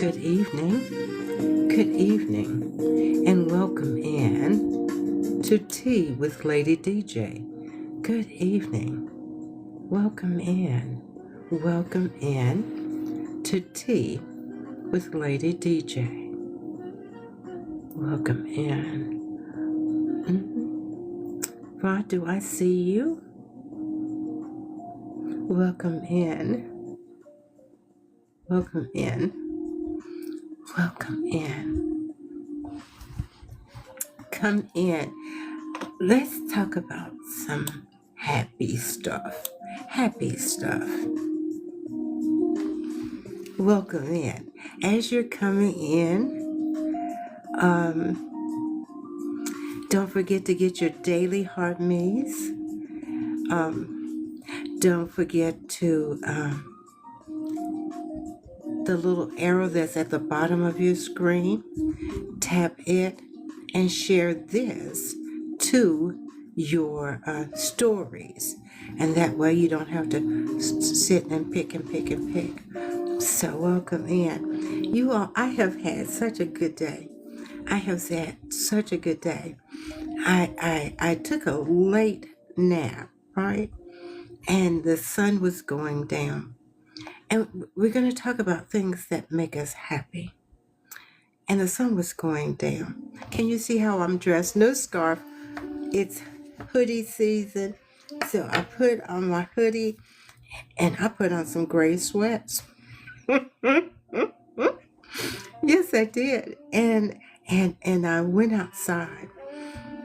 Good evening, and welcome in to Tea with Lady DJ. Good evening, welcome in to Tea with Lady DJ. Welcome in. Rod, do I see you? Welcome in. Welcome in. Welcome in. Come in. Let's talk about some happy stuff. Happy stuff. Welcome in. As you're coming in, don't forget to get your daily heart maze. Don't forget to the little arrow that's at the bottom of your screen, tap it and share this to your stories, and that way you don't have to sit and pick. So welcome in, you all. I have had such a good day. I took a late nap, right? And the sun was going down. And we're going to talk about things that make us happy. And the sun was going down. Can you see how I'm dressed? No scarf. It's hoodie season. So I put on my hoodie and I put on some gray sweats. Yes, I did. And I went outside.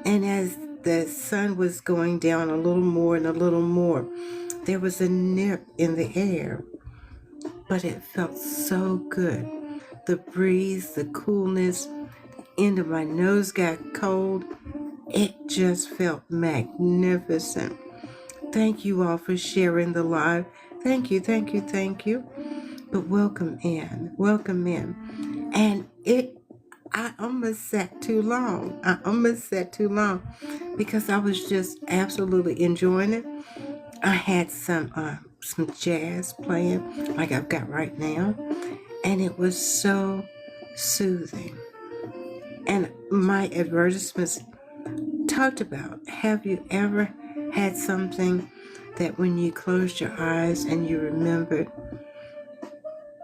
And as the sun was going down a little more and a little more, there was a nip in the air. But it felt so good. The breeze, the coolness, the end of my nose got cold. It just felt magnificent. Thank you all for sharing the live. Thank you. But welcome in. And I almost sat too long. Because I was just absolutely enjoying it. I had some jazz playing like I've got right now, and it was so soothing. And my advertisements talked about, have you ever had something that when you closed your eyes and you remembered,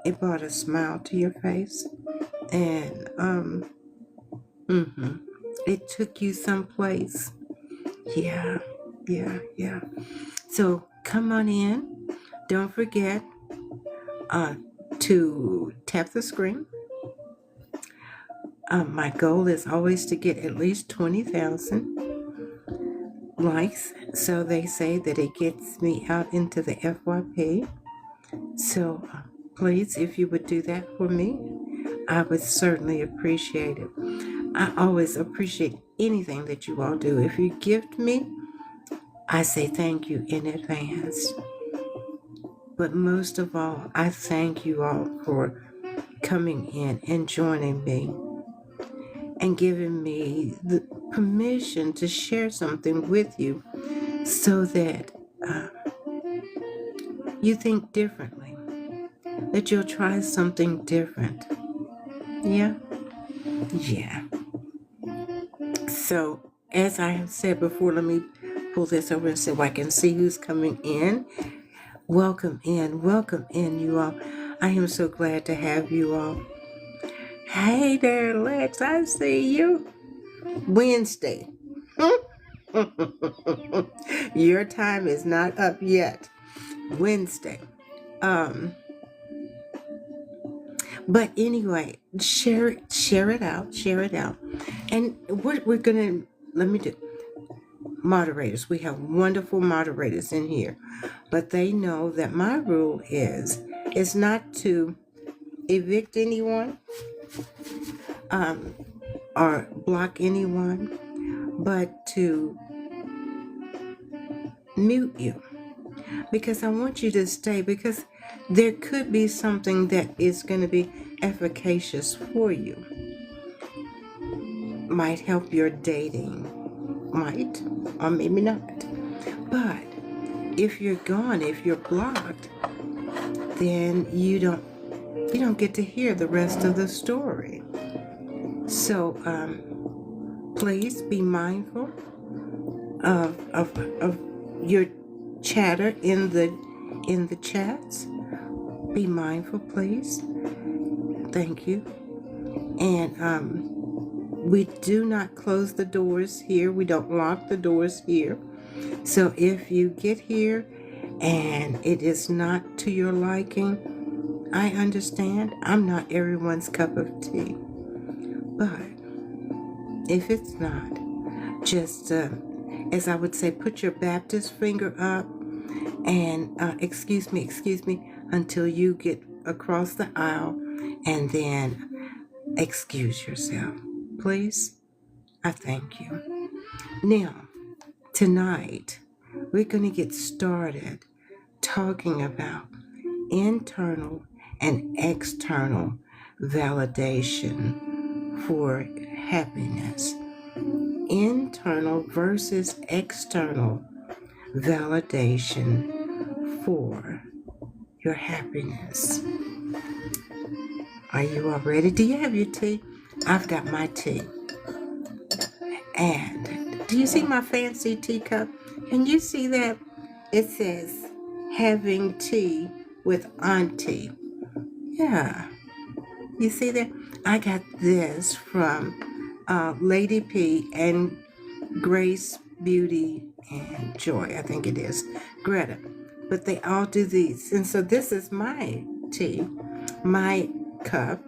it brought a smile to your face, and it took you someplace. Yeah. So come on in. Don't forget to tap the screen. My goal is always to get at least 20,000 likes. So they say that it gets me out into the FYP. So please, if you would do that for me, I would certainly appreciate it. I always appreciate anything that you all do. If you gift me, I say thank you in advance. But most of all, I thank you all for coming in and joining me and giving me the permission to share something with you so that you think differently, that you'll try something different. Yeah. So, as I have said before, let me pull this over so I can see who's coming in. Welcome in, you all. I am so glad to have you all. Hey there, Lex, I see you. Wednesday. Your time is not up yet. Wednesday. But anyway, share it out. And what we're gonna, let me do, moderators. We have wonderful moderators in here, but they know that my rule is not to evict anyone or block anyone, but to mute you, because I want you to stay, because there could be something that is going to be efficacious for you. Might help your dating, might, or maybe not. But if you're gone, if you're blocked, then you you don't get to hear the rest of the story. So please be mindful of your chatter in the chats. Be mindful, please. Thank you. And we do not close the doors here. We don't lock the doors here. So if you get here and it is not to your liking, I understand. I'm not everyone's cup of tea. But if it's not, just as I would say, put your Baptist finger up and excuse me, until you get across the aisle, and then excuse yourself. Please, I thank you. Now, tonight, we're going to get started talking about internal and external validation for happiness. Internal versus external validation for your happiness. Are you all ready? Do you have your tea? I've got my tea. And do you see my fancy teacup? Can you see that? It says having tea with Auntie. Yeah. You see that? I got this from Lady P and Grace, Beauty, and Joy. I think it is. Greta. But they all do these. And so this is my tea. My cup,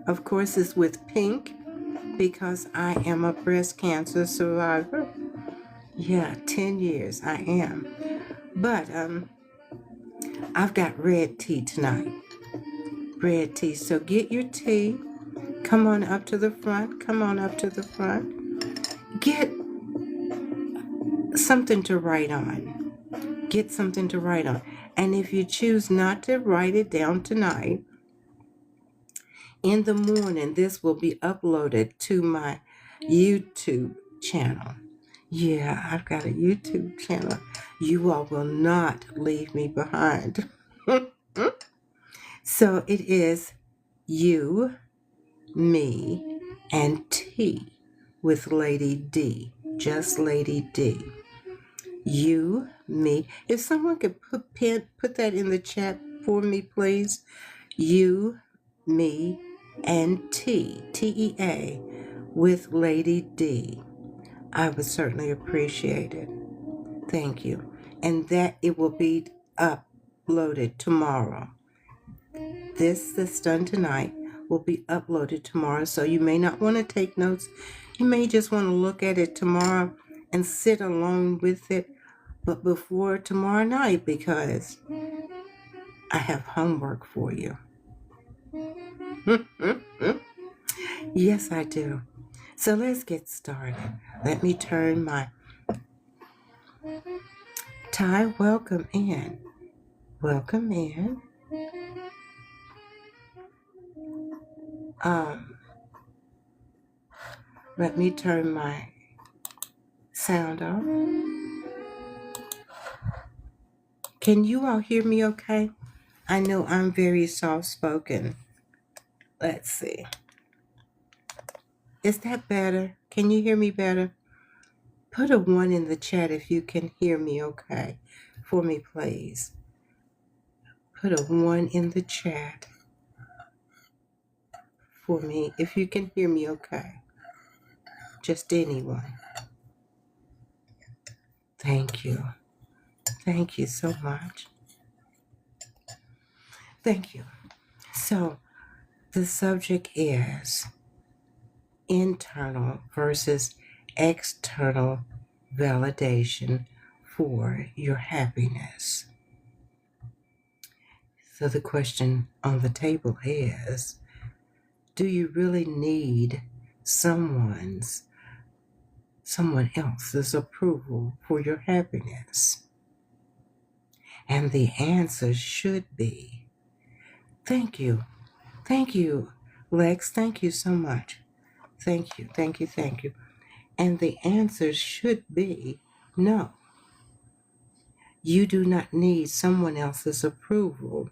of course, is with pink because I am a breast cancer survivor. Yeah, 10 years I am. But I've got red tea tonight. Red tea. So get your tea. Come on up to the front. Come on up to the front. Get something to write on. Get something to write on. And if you choose not to write it down tonight, in the morning, this will be uploaded to my YouTube channel. Yeah, I've got a YouTube channel. You all will not leave me behind. So it is you, me, and T with Lady D. Just Lady D. You, me. If someone could put that in the chat for me, please. You, me, and T, T-E-A, with Lady D. I would certainly appreciate it. Thank you. And that it will be uploaded tomorrow. This that's done tonight will be uploaded tomorrow. So you may not want to take notes. You may just want to look at it tomorrow and sit alone with it, but before tomorrow night, because I have homework for you. Yes, I do. So let's get started. Let me turn my Ty, welcome in. Welcome in. Let me turn my sound off. Can you all hear me okay? I know I'm very soft-spoken. Let's see. Is that better? Can you hear me better? Put a 1 in the chat if you can hear me okay. For me, please. Put a 1 in the chat for me if you can hear me okay. Just anyone. Thank you. Thank you so much. Thank you. So the subject is internal versus external validation for your happiness. So the question on the table is, do you really need someone else's approval for your happiness? And the answer should be, thank you. Thank you, Lex. Thank you so much. Thank you, thank you, thank you. And the answer should be no. You do not need someone else's approval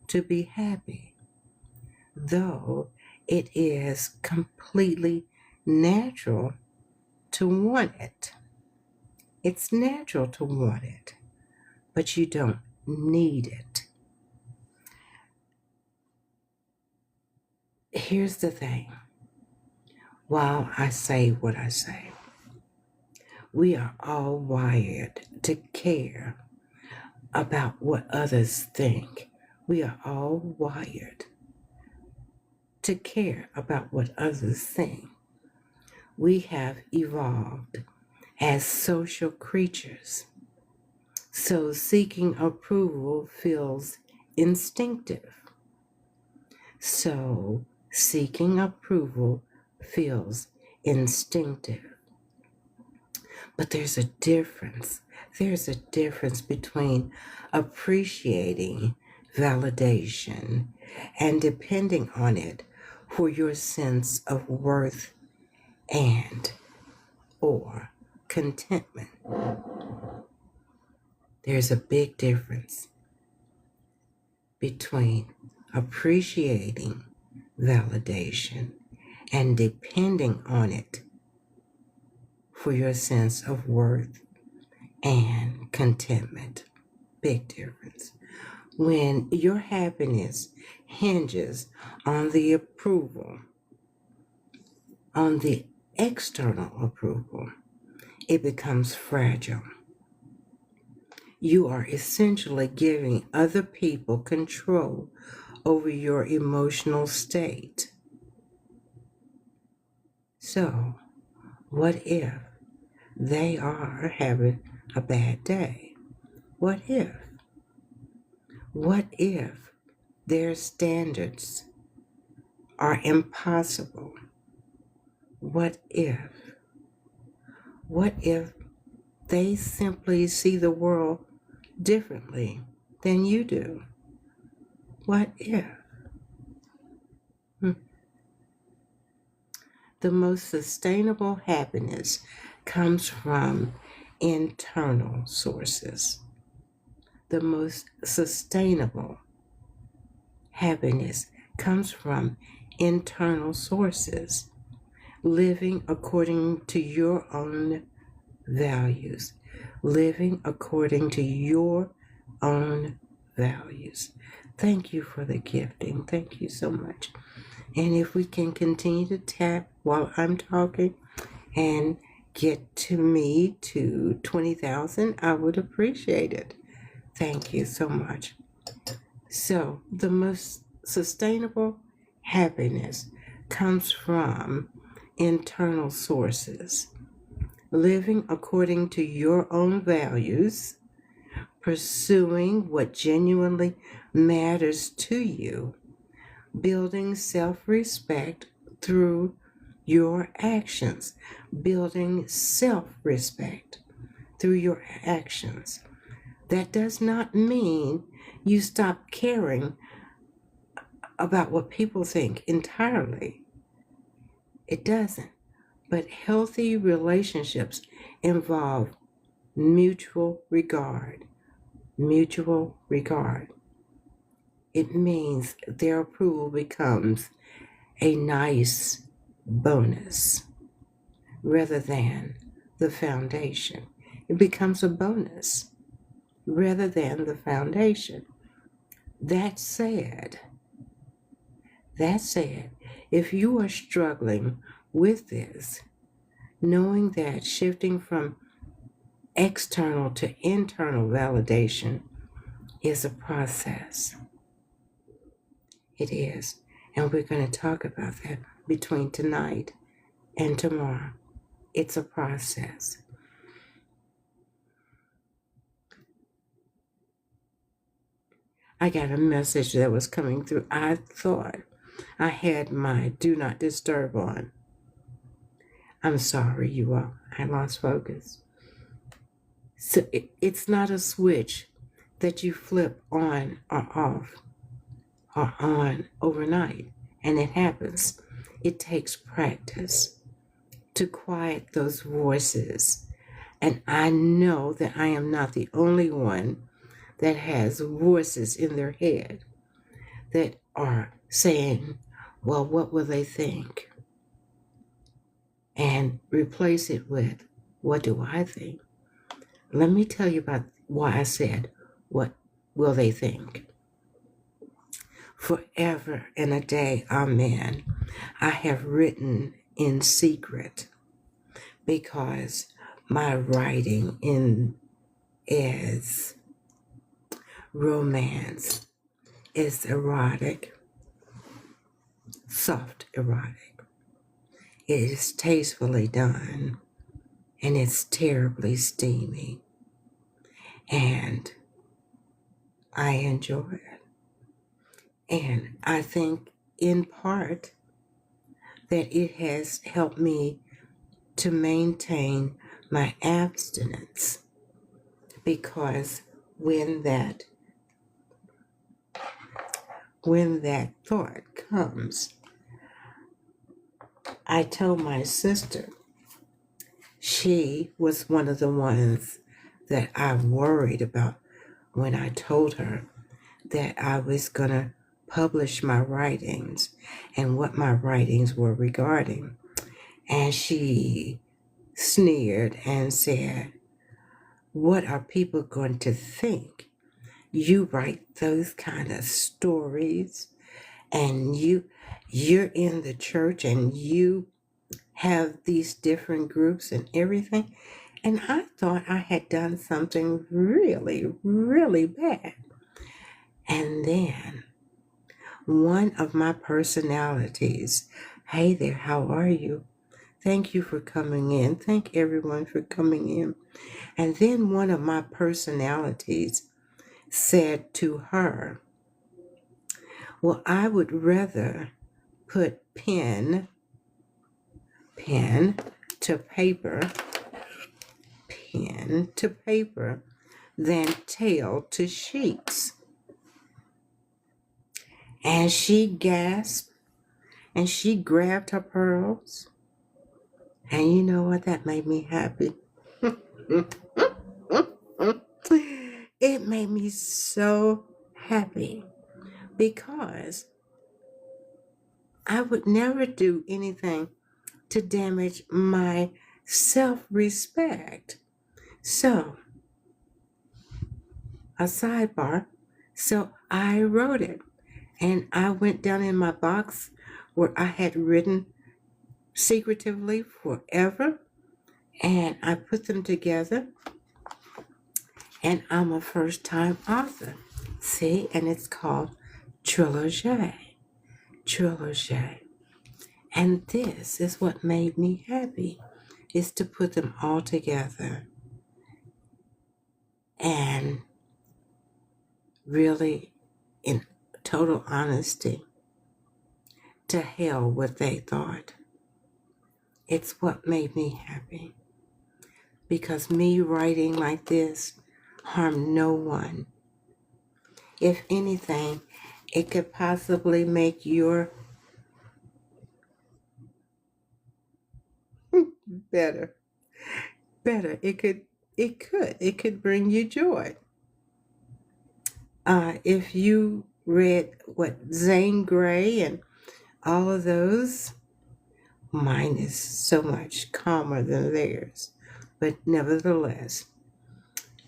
to be happy. though it is completely natural to want it. It's natural to want it, but you don't need it. Here's the thing. While I say what I say, we are all wired to care about what others think. We are all wired to care about what others think. We have evolved as social creatures, so seeking approval feels instinctive. So seeking approval feels instinctive. But there's a difference. There's a difference between appreciating validation and depending on it for your sense of worth and or contentment. There's a big difference between appreciating validation and depending on it for your sense of worth and contentment. Big difference. When your happiness hinges on the approval, on the external approval, it becomes fragile. You are essentially giving other people control over your emotional state. So, what if they are having a bad day? What if? What if their standards are impossible? What if? What if they simply see the world differently than you do? What if? The most sustainable happiness comes from internal sources. The most sustainable happiness comes from internal sources, living according to your own values, living according to your own values. Thank you for the gifting. Thank you so much. And if we can continue to tap while I'm talking and get to me to 20,000, I would appreciate it. Thank you so much. So, the most sustainable happiness comes from internal sources, living according to your own values, pursuing what genuinely matters to you, building self-respect through your actions, building self-respect through your actions. That does not mean you stop caring about what people think entirely. It doesn't. But healthy relationships involve mutual regard. Mutual regard. It means their approval becomes a nice bonus rather than the foundation. It becomes a bonus rather than the foundation. That said, if you are struggling with this, knowing that shifting from external to internal validation is a process. It is. And we're going to talk about that between tonight and tomorrow. It's a process. I got a message that was coming through. I thought I had my do not disturb on. I'm sorry, you all. I lost focus. So it's not a switch that you flip on or off or on overnight, and it happens. It takes practice to quiet those voices. And I know that I am not the only one that has voices in their head that are saying, well, what will they think? And replace it with, what do I think? Let me tell you about why I said, what will they think? Forever and a day, amen, I have written in secret because my writing is romance, is erotic, soft erotic. It is tastefully done and it's terribly steamy. And I enjoy it. And I think in part that it has helped me to maintain my abstinence, because when that thought comes, I told my sister, she was one of the ones that I worried about when I told her that I was going to publish my writings and what my writings were regarding. And she sneered and said, what are people going to think? You write those kind of stories and you're in the church and you have these different groups and everything. And I thought I had done something really, really bad. And then one of my personalities, hey there, how are you? Thank you for coming in. Thank everyone for coming in. And then one of my personalities said to her, well, I would rather put pen to paper than tail to sheets. And she gasped and she grabbed her pearls. And you know what? That made me happy. It made me so happy because I would never do anything to damage my self-respect. So, a sidebar. So I wrote it and I went down in my box where I had written secretively forever and I put them together, and I'm a first-time author. See, and it's called Trilogy. And this is what made me happy, is to put them all together and really, in total honesty, to hell what they thought. It's what made me happy, because me writing like this harmed no one. If anything, it could possibly make your better. It could bring you joy. If you read Zane Grey and all of those, mine is so much calmer than theirs, but nevertheless.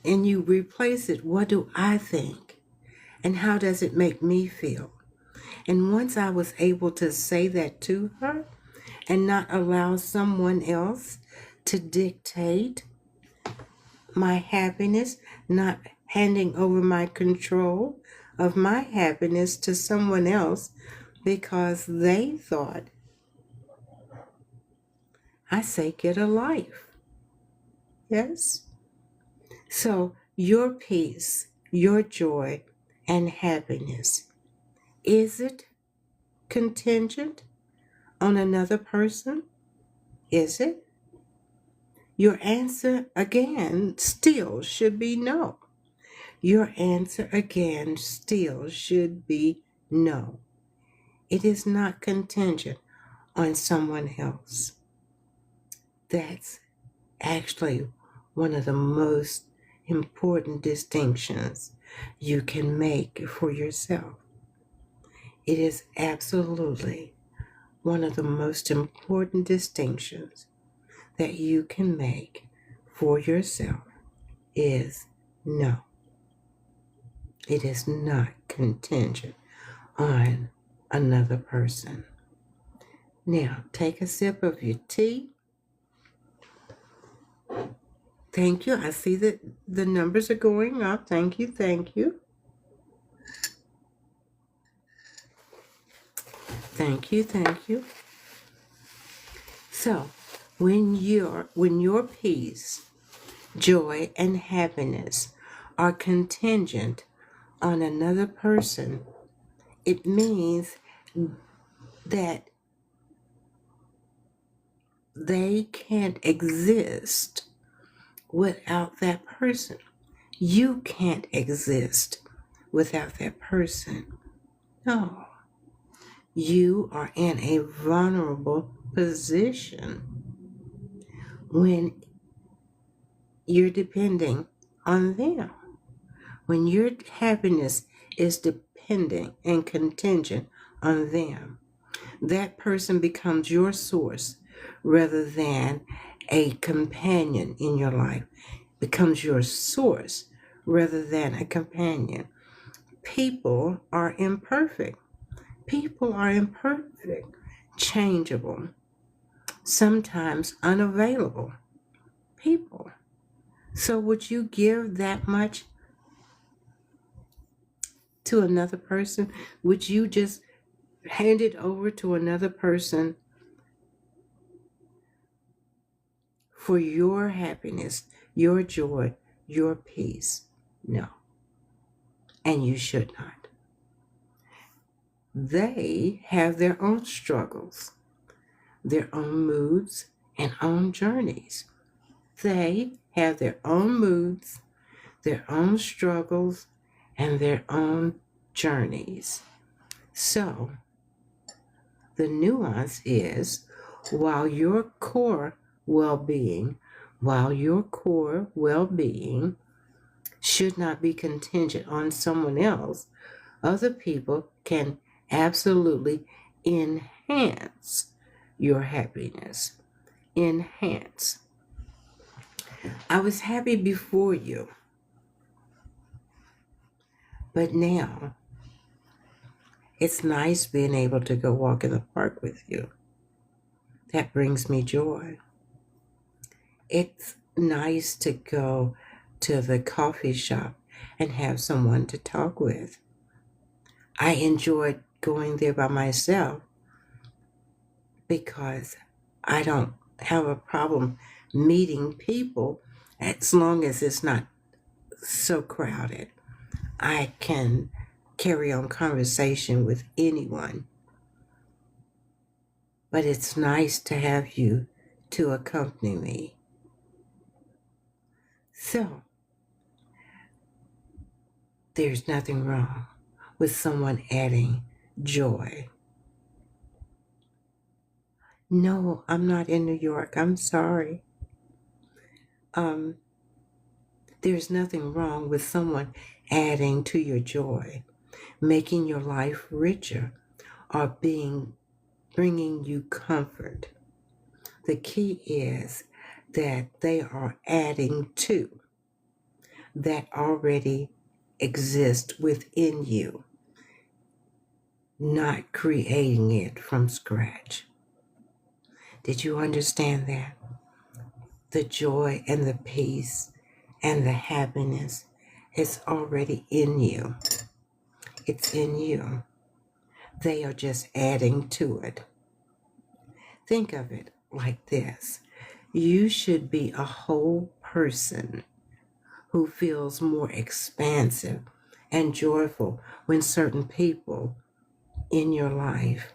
And you replace it, what do I think? And how does it make me feel? And once I was able to say that to her and not allow someone else to dictate my happiness, not handing over my control of my happiness to someone else because they thought, I say, get a life. Yes? So your peace, your joy, and happiness, is it contingent on another person? Is it? Your answer again still should be no. Your answer again still should be no. It is not contingent on someone else. That's actually one of the most important distinctions you can make for yourself. It is absolutely one of the most important distinctions that you can make for yourself is no. It is not contingent on another person. Now, take a sip of your tea. Thank you. I see that the numbers are going up. Thank you. Thank you. Thank you. Thank you. So, when your peace, joy, and happiness are contingent on another person, it means that they can't exist without that person. You can't exist without that person. No. You are in a vulnerable position when you're depending on them. When your happiness is dependent and contingent on them, that person becomes your source rather than a companion in your life. Becomes your source rather than a companion. People are imperfect. People are imperfect, changeable, sometimes unavailable people. So would you give that much to another person? Would you just hand it over to another person for your happiness, your joy, your peace? No. And you should not. They have their own struggles, their own moods, and own journeys. They have their own moods, their own struggles, and their own journeys. So, the nuance is while your core well-being should not be contingent on someone else, other people can absolutely enhance your happiness. Enhance. I was happy before you, but now it's nice being able to go walk in the park with you. That brings me joy. It's nice to go to the coffee shop and have someone to talk with. I enjoyed going there by myself because I don't have a problem meeting people as long as it's not so crowded. I can carry on conversation with anyone. But it's nice to have you to accompany me. So, there's nothing wrong with someone adding joy. No, I'm not in New York. I'm sorry. There's nothing wrong with someone adding to your joy, making your life richer, or bringing you comfort. The key is that they are adding to that already exists within you, not creating it from scratch. Did you understand that? The joy and the peace and the happiness is already in you. It's in you. They are just adding to it. Think of it like this. You should be a whole person who feels more expansive and joyful when certain people in your life,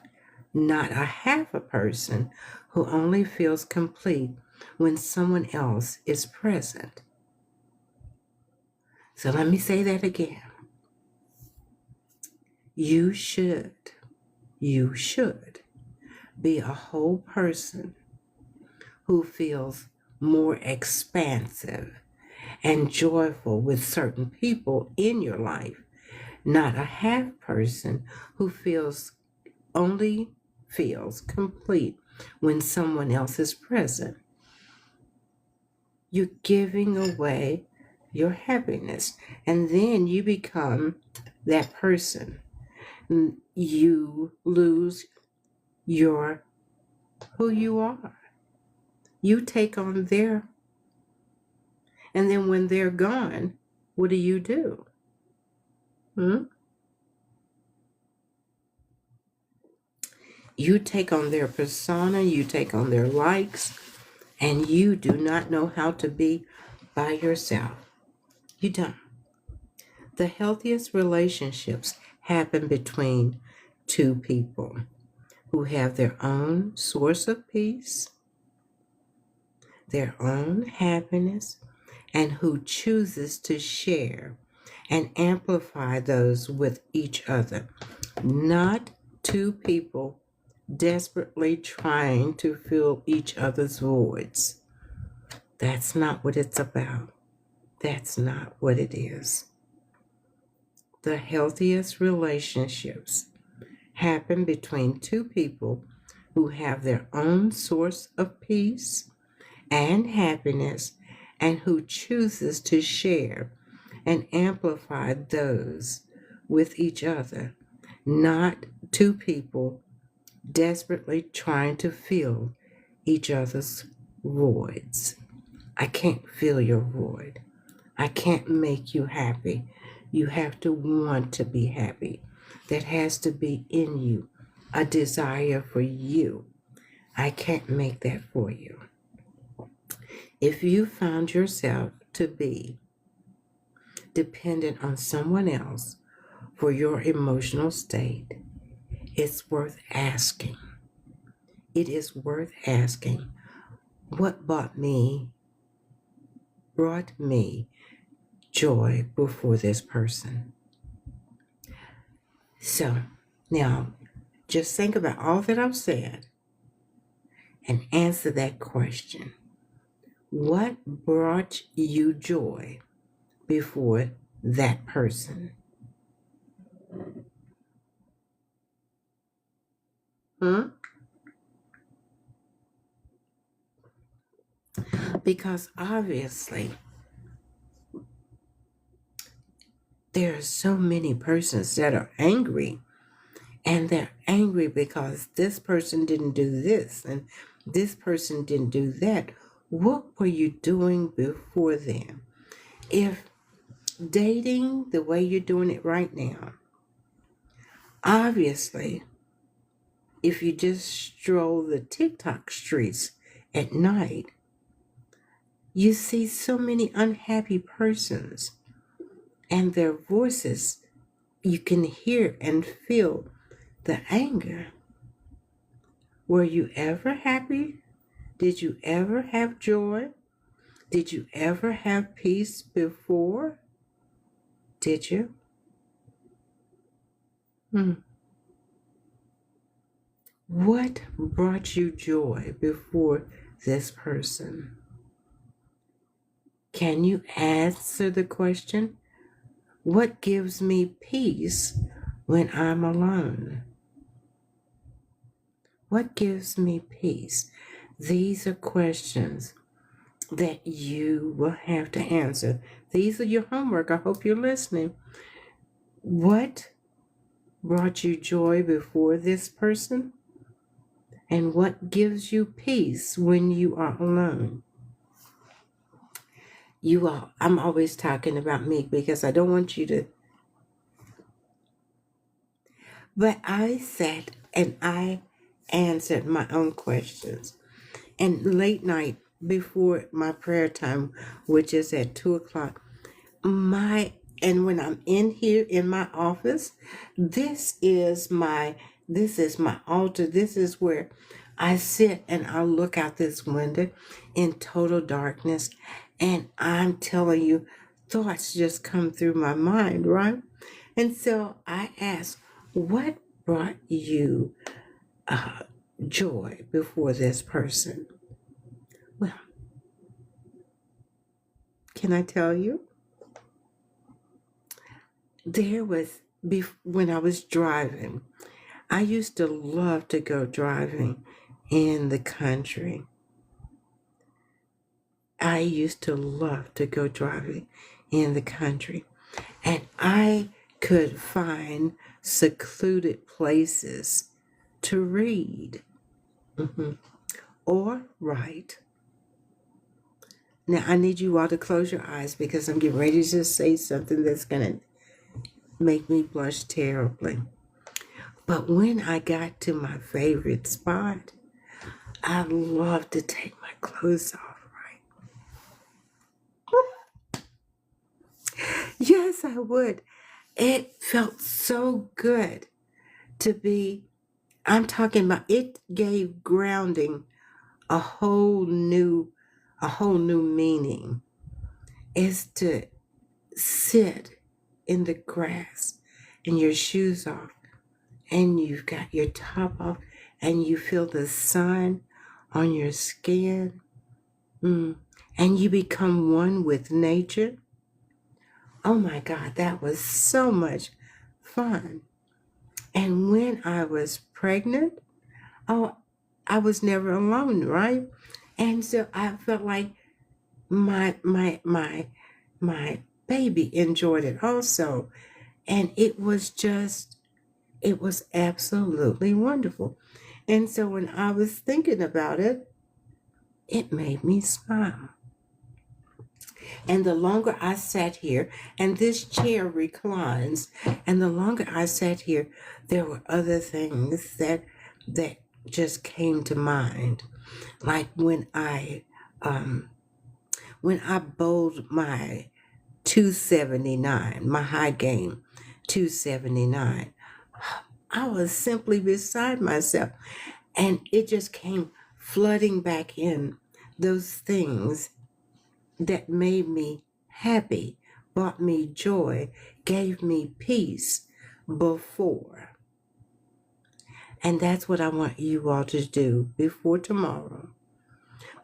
not a half a person who only feels complete when someone else is present. So let me say that again. You should be a whole person who feels more expansive and joyful with certain people in your life, not a half person who only feels complete when someone else is present. You're giving away your happiness, and then you become that person. You lose your who you are. You take on their, and then when they're gone, what do? Hmm? You take on their persona, you take on their likes, and you do not know how to be by yourself. You don't. The healthiest relationships happen between two people who have their own source of peace, their own happiness, and who chooses to share and amplify those with each other. Not two people desperately trying to fill each other's voids. That's not what it's about. That's not what it is. The healthiest relationships happen between two people who have their own source of peace and happiness and who chooses to share and amplify those with each other, not two people desperately trying to fill each other's voids. I can't fill your void. I can't make you happy. You have to want to be happy. That has to be in you, a desire for you. I can't make that for you. If you found yourself to be dependent on someone else for your emotional state, it's worth asking. It is worth asking what brought me joy before this person. So now just think about all that I've said and answer that question. What brought you joy before that person? Because obviously there are so many persons that are angry, and they're angry because this person didn't do this and this person didn't do that. What were you doing before them? If dating the way you're doing it right now, obviously, if you just stroll the TikTok streets at night, you see so many unhappy persons and their voices. You can hear and feel the anger. Were you ever happy? Did you ever have joy? Did you ever have peace before? Did you? What brought you joy before this person? Can you answer the question? What gives me peace when I'm alone? What gives me peace? These are questions that you will have to answer. These are your homework. I hope you're listening. What brought you joy before this person? And what gives you peace when you are alone? You all, I'm always talking about me because I don't want you to. But I sat and I answered my own questions. And late night before my prayer time, which is at 2 o'clock, and when I'm in here in my office, this is my altar. This is where I sit and I look out this window in total darkness, and I'm telling you, thoughts just come through my mind, right? And so I ask, what brought you joy before this person? Well, can I tell you? There was when I was driving, I used to love to go driving in the country. I used to love to go driving in the country. And I could find secluded places to read or write. Now, I need you all to close your eyes because I'm getting ready to say something that's going to make me blush terribly. But when I got to my favorite spot, I love to take my clothes off, right? Yes, I would. It felt so good to be, I'm talking about, it gave grounding a whole new meaning. Is to sit in the grass and your shoes off and you've got your top off and you feel the sun on your skin, and you become one with nature. Oh my God, that was so much fun. And when I was pregnant, oh, I was never alone, right? And so I felt like my baby enjoyed it also. And it was absolutely wonderful. And so when I was thinking about it, it made me smile. And the longer I sat here, and this chair reclines, and the longer I sat here, there were other things that just came to mind. Like when I bowled my 279, my high game 279, I was simply beside myself. And it just came flooding back in, those things that made me happy, brought me joy, gave me peace before. And that's what I want you all to do before tomorrow.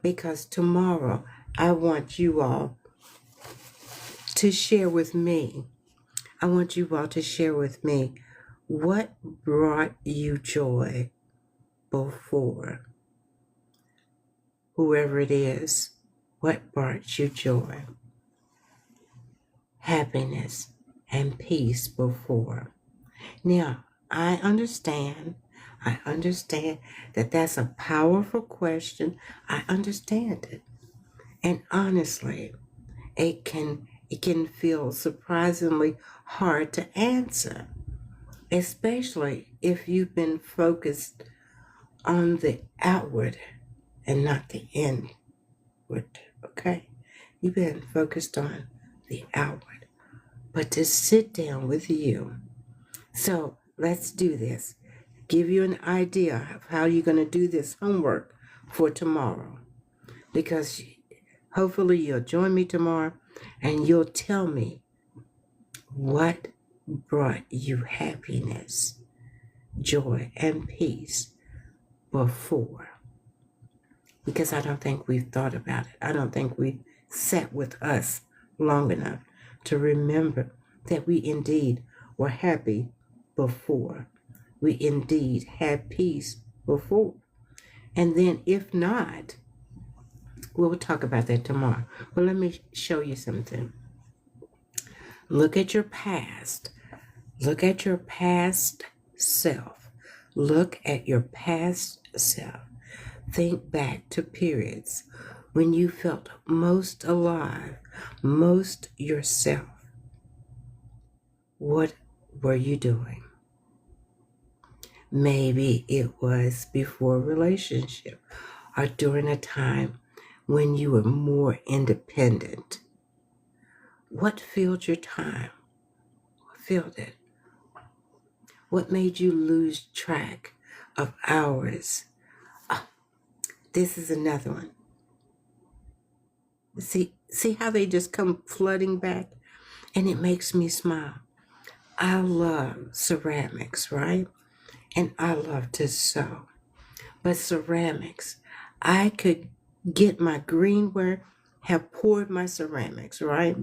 Because tomorrow, I want you all to share with me. I want you all to share with me what brought you joy before. Whoever it is, what brought you joy, happiness, and peace before. Now, I understand that that's a powerful question. I understand it. And honestly, it can feel surprisingly hard to answer, especially if you've been focused on the outward and not the inward, okay? You've been focused on the outward. But to sit down with you. So let's do this. Give you an idea of how you're going to do this homework for tomorrow. Because hopefully you'll join me tomorrow and you'll tell me what brought you happiness, joy, and peace before. Because I don't think we've thought about it. I don't think we sat with us long enough to remember that we indeed were happy before. We indeed had peace before. And then if not, we'll talk about that tomorrow. But let me show you something. Look at your past. Look at your past self. Look at your past self. Think back to periods when you felt most alive, most yourself. What were you doing? Maybe it was before a relationship or during a time when you were more independent. What filled your time? What filled it? What made you lose track of hours? This is another one. See how they just come flooding back? And it makes me smile. I love ceramics, right? And I love to sew. But ceramics, I could get my greenware, have poured my ceramics, right?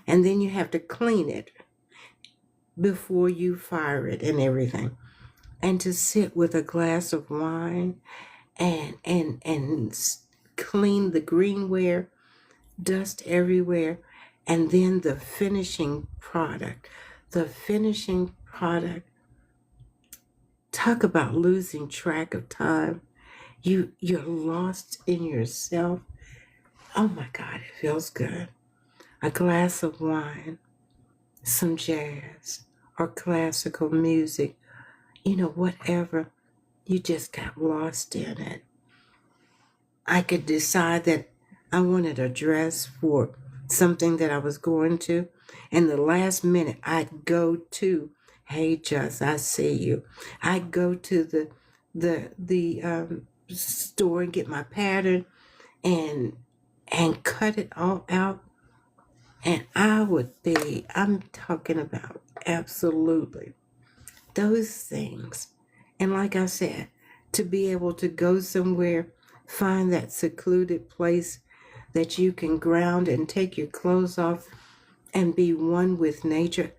And then you have to clean it before you fire it and everything. and to sit with a glass of wine and clean the greenware, dust everywhere, and then the finishing product. The finishing product. Talk about losing track of time. You're lost in yourself. Oh my God, it feels good. A glass of wine, some jazz or classical music, whatever. You just got lost in it. I could decide that I wanted a dress for something that I was going to, and the last minute I'd go to, hey, Just, I see you. I'd go to the store and get my pattern and cut it all out, and I'm talking about absolutely those things. And like I said, to be able to go somewhere, find that secluded place that you can ground and take your clothes off and be one with nature,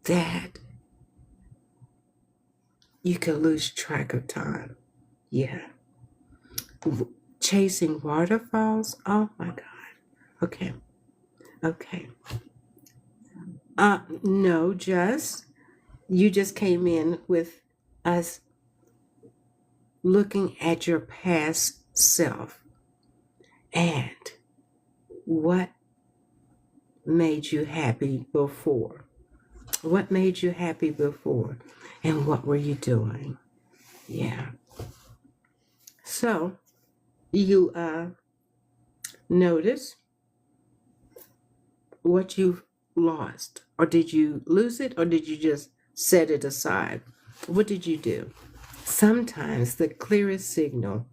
that you can lose track of time. Yeah. Chasing waterfalls. Oh my God. Okay. No, you just came in with us looking at your past self and what made you happy before. What made you happy before? And what were you doing? Yeah. So you notice what you lost, or did you lose it, or did you just set it aside? What did you do? Sometimes the clearest signal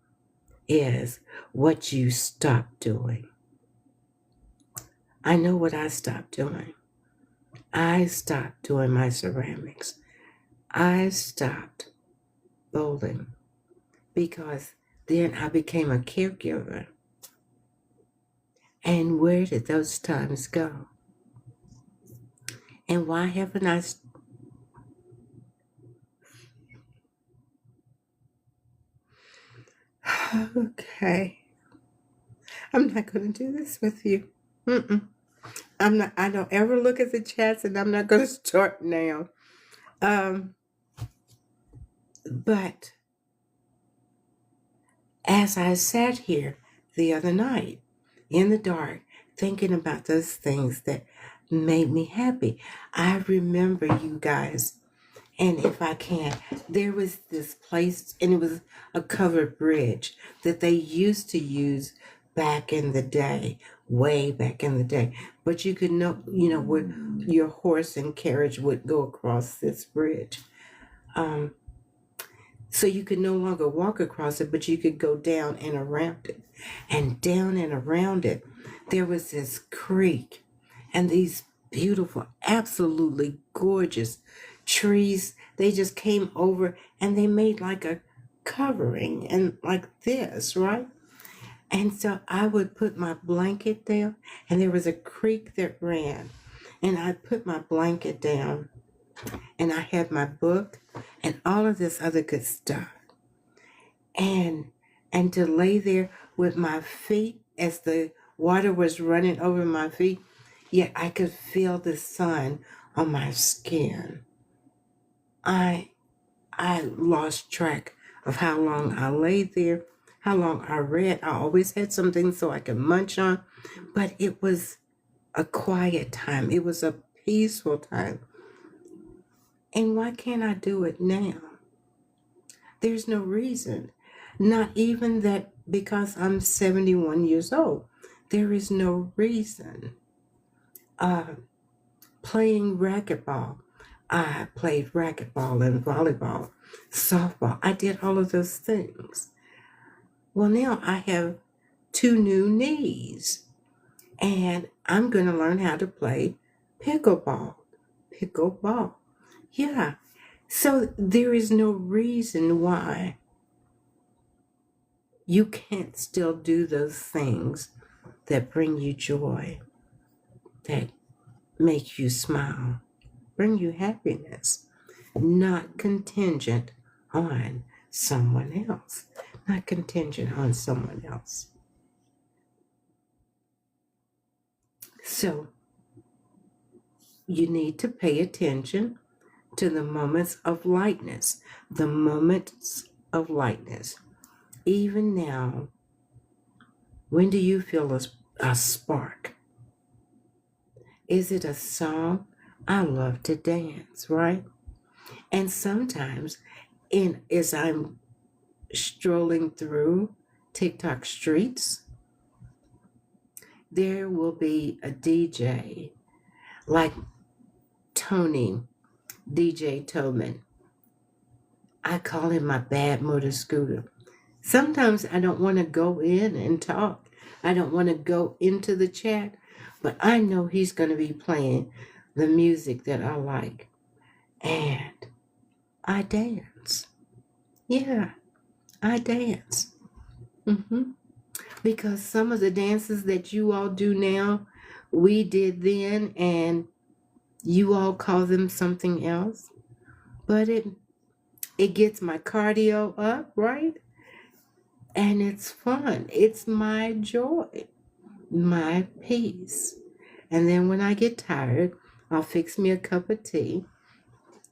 is what you stopped doing. I know what I stopped doing. I stopped doing my ceramics. I stopped bowling because then I became a caregiver. And where did those times go? And why haven't I? Okay. I'm not going to do this with you. I don't ever look at the chats, and I'm not going to start now. But as I sat here the other night in the dark, thinking about those things that made me happy, I remember you guys. And if I can, there was this place, and it was a covered bridge that they used to use back in the day, way back in the day. But you could know, where your horse and carriage would go across this bridge. So you could no longer walk across it, but you could go down and around it. And down and around it, there was this creek and these beautiful, absolutely gorgeous trees. They just came over and they made like a covering and like this, right? And so I would put my blanket down, and there was a creek that ran, and I'd put my blanket down, and I had my book and all of this other good stuff. And to lay there with my feet as the water was running over my feet, yet I could feel the sun on my skin. I lost track of how long I laid there, how long I read. I always had something so I could munch on, but it was a quiet time. It was a peaceful time. And why can't I do it now? There's no reason. Not even that because I'm 71 years old. There is no reason. Playing racquetball. I played racquetball and volleyball, softball. I did all of those things. Well, now I have 2 new knees, and I'm going to learn how to play pickleball. Pickleball. Yeah. So there is no reason why you can't still do those things that bring you joy, that make you smile, bring you happiness, not contingent on someone else, not contingent on someone else. So you need to pay attention to the moments of lightness, the moments of lightness. Even now, when do you feel a spark? Is it a song? I love to dance, right? And sometimes, as I'm strolling through TikTok streets, there will be a DJ like Tony, DJ Tobin. I call him my bad motor scooter. Sometimes I don't want to go in and talk. I don't want to go into the chat, but I know he's going to be playing the music that I like. And I dance. Yeah, I dance. Because some of the dances that you all do now, we did then, and you all call them something else. But it gets my cardio up, right? And it's fun. It's my joy, my peace. And then when I get tired, I'll fix me a cup of tea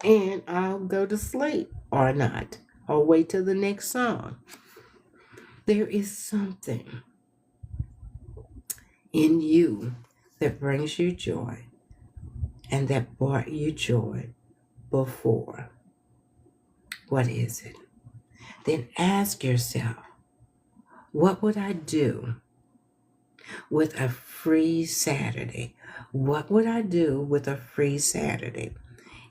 and I'll go to sleep or not. I'll wait till the next song. There is something in you that brings you joy and that brought you joy before. What is it? Then ask yourself, what would I do with a free Saturday? What would I do with a free Saturday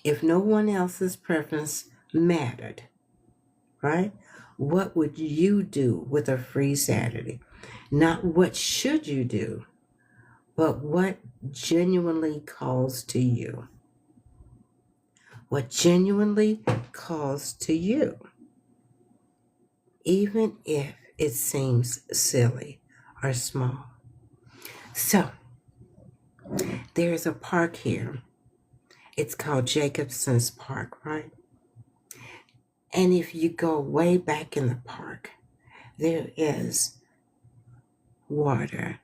if no one else's preference mattered, right? What would you do with a free Saturday? Not what should you do, but what genuinely calls to you. What genuinely calls to you, even if it seems silly or small. So, there's a park here. It's called Jacobson's Park, right? And if you go way back in the park, there is water.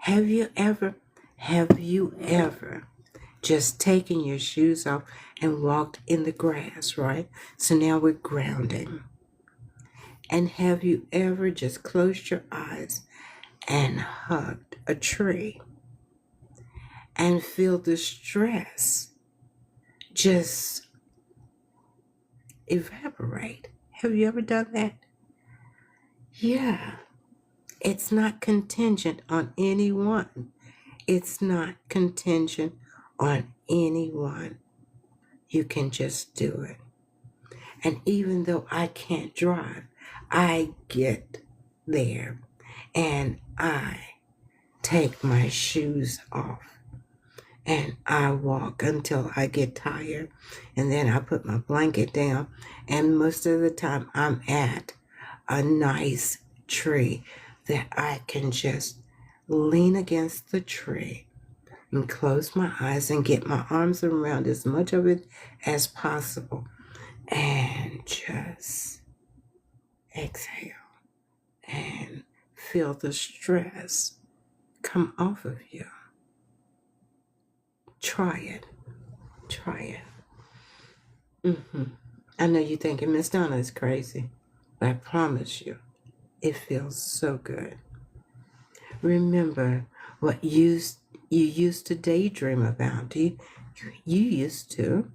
Have you ever just taken your shoes off and walked in the grass, right? So now we're grounding. And have you ever just closed your eyes and hugged a tree and feel the stress just evaporate? Have you ever done that? Yeah. It's not contingent on anyone. It's not contingent on anyone. You can just do it. And even though I can't drive, I get there and I take my shoes off and I walk until I get tired, and then I put my blanket down, and most of the time I'm at a nice tree that I can just lean against the tree and close my eyes and get my arms around as much of it as possible and just exhale and feel the stress come off of you. Try it. I know you're thinking Miss Donna is crazy, but I promise you, it feels so good. Remember what you used to daydream about. You used to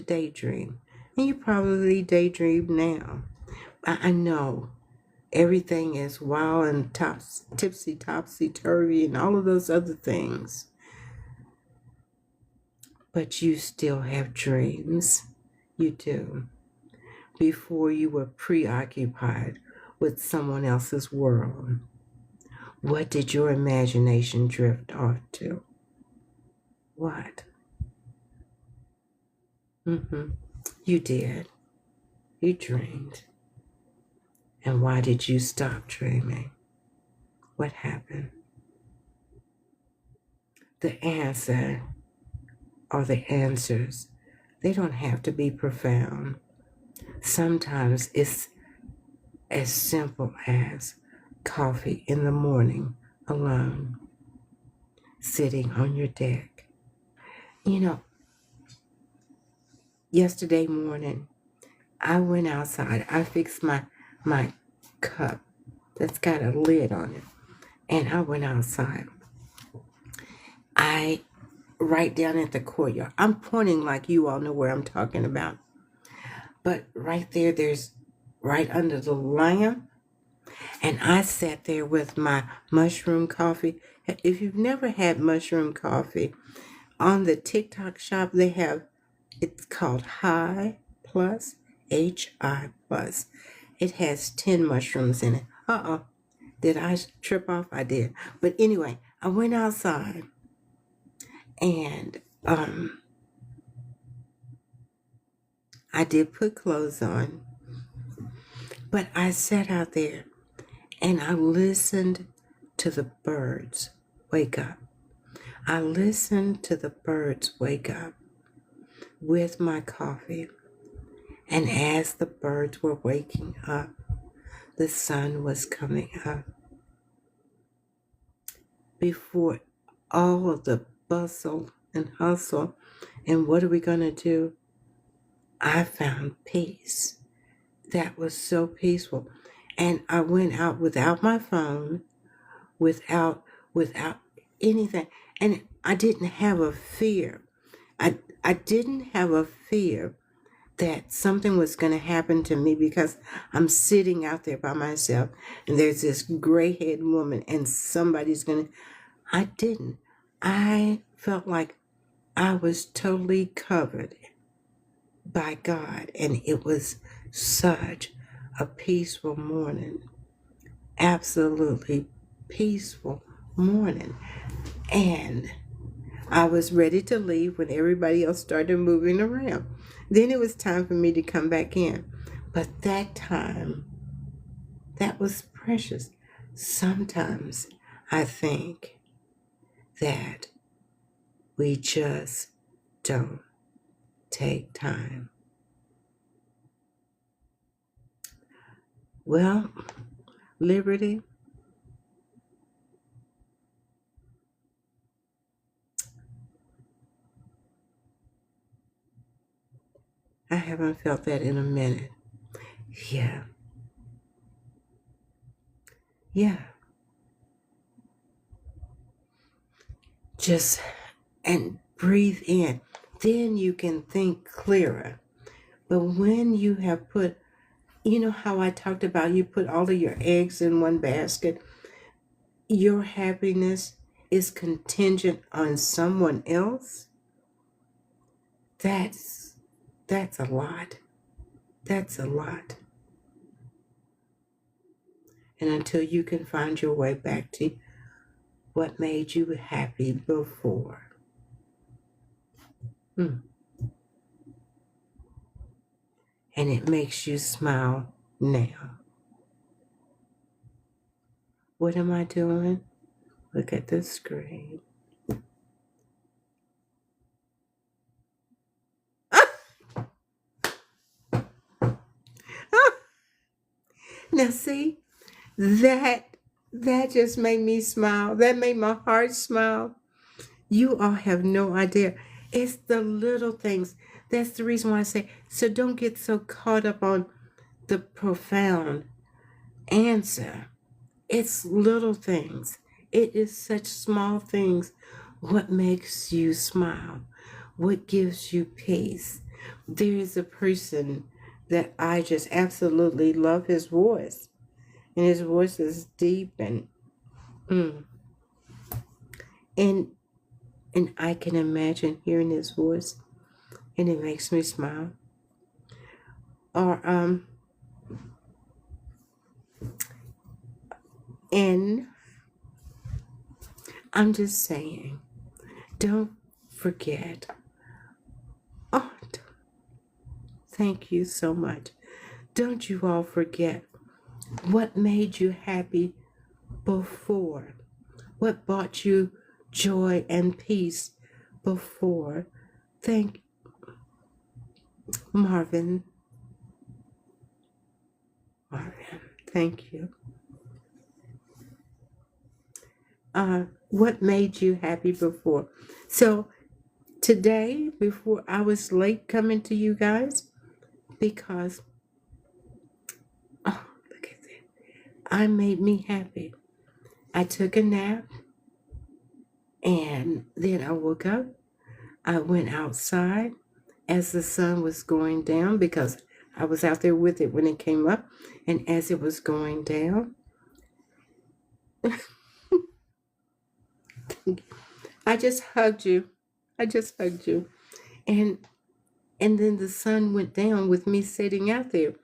daydream, and you probably daydream now. I know everything is wild and topsy-turvy and all of those other things. But you still have dreams. You do. Before you were preoccupied with someone else's world, what did your imagination drift off to? What? You did. You dreamed. And why did you stop dreaming? What happened? The answer or the answers, they don't have to be profound. Sometimes it's as simple as coffee in the morning alone, sitting on your deck. You know, yesterday morning, I went outside. I fixed my cup that's got a lid on it, and I went outside. I right down at the courtyard. I'm pointing like you all know where I'm talking about. But right there's right under the lamp. And I sat there with my mushroom coffee. If you've never had mushroom coffee, on the TikTok shop, they have, it's called High Plus, HI Plus. It has 10 mushrooms in it. Did I trip off? I did. But anyway, I went outside and I did put clothes on, but I sat out there and I listened to the birds wake up. I listened to the birds wake up with my coffee. And as the birds were waking up, the sun was coming up. Before all of the bustle and hustle, and what are we going to do? I found peace. That was so peaceful. And I went out without my phone, without anything. And I didn't have a fear. I didn't have a fear that something was going to happen to me because I'm sitting out there by myself and there's this gray-haired woman and somebody's going to. I didn't. I felt like I was totally covered by God, and it was such a peaceful morning. Absolutely peaceful morning. And I was ready to leave when everybody else started moving around. Then it was time for me to come back in. But that time, that was precious. Sometimes I think that we just don't take time. Well, Liberty, I haven't felt that in a minute. Yeah. Yeah. Just and breathe in. Then you can think clearer. But when you have put, you know how I talked about you put all of your eggs in one basket? Your happiness is contingent on someone else. That's a lot. That's a lot. And until you can find your way back to what made you happy before. And it makes you smile now. What am I doing? Look at the screen. Now see, that just made me smile. That made my heart smile. You all have no idea. It's the little things. That's the reason why I say, so don't get so caught up on the profound answer. It's little things. It is such small things. What makes you smile? What gives you peace? There is a person that I just absolutely love his voice. And his voice is deep and and I can imagine hearing his voice and it makes me smile. Or and I'm just saying, don't forget. Oh, thank you so much. Don't you all forget what made you happy before. What brought you joy and peace before. Thank Marvin. All right. Thank you. What made you happy before? So today, before I was late coming to you guys, because oh, look at that. I made me happy. I took a nap and then I woke up. I went outside as the sun was going down because I was out there with it when it came up. And as it was going down, I just hugged you. I just hugged you. And then the sun went down with me sitting out there.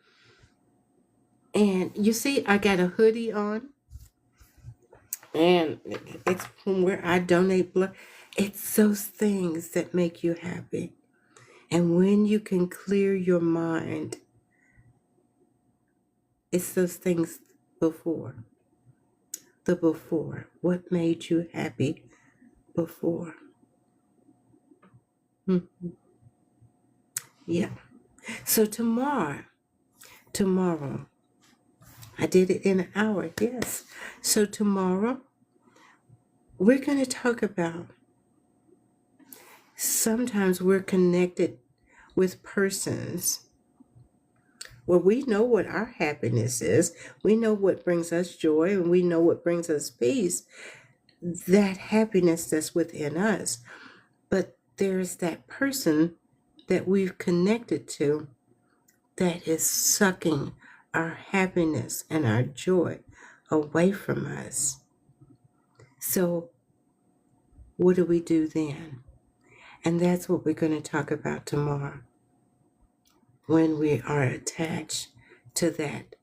And you see, I got a hoodie on. And it's from where I donate blood. It's those things that make you happy. And when you can clear your mind, it's those things before. The before. What made you happy before? Yeah. So tomorrow, I did it in an hour, yes. So tomorrow, we're going to talk about sometimes we're connected with persons. Well, we know what our happiness is. We know what brings us joy, and we know what brings us peace. That happiness that's within us. But there's that person that we've connected to that is sucking our happiness and our joy away from us. So what do we do then? And that's what we're going to talk about tomorrow. When we are attached to that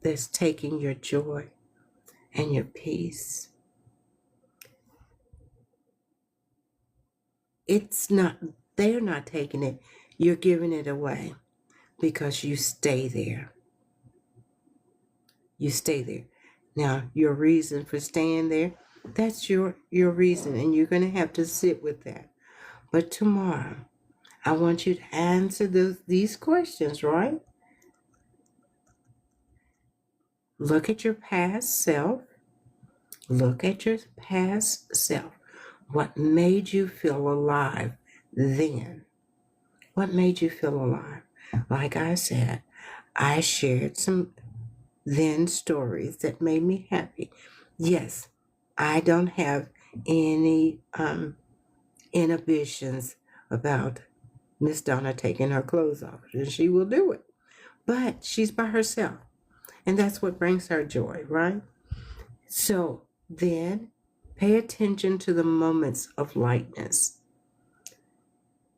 that's taking your joy and your peace. They're not taking it. You're giving it away because you stay there. You stay there. Now, your reason for staying there, that's your reason, and you're going to have to sit with that. But tomorrow, I want you to answer these questions, right? Look at your past self. Look at your past self. What made you feel alive then? What made you feel alive? Like I said, I shared some then stories that made me happy. Yes, I don't have any inhibitions about Miss Donna taking her clothes off, and she will do it. But she's by herself, and that's what brings her joy, right? So then pay attention to the moments of lightness.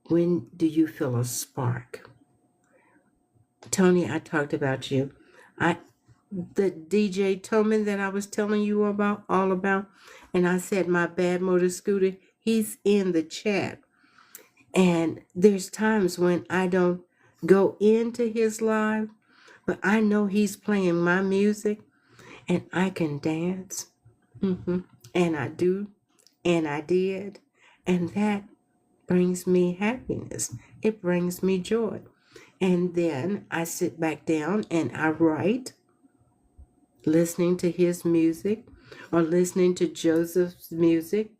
When do you feel a spark? Tony, I talked about you. The DJ Tillman that I was telling you all about, and I said my bad motor scooter, he's in the chat. And there's times when I don't go into his live, but I know he's playing my music and I can dance. And I do, and I did. And that brings me happiness. It brings me joy. And then I sit back down and I write, listening to his music or listening to Joseph's music.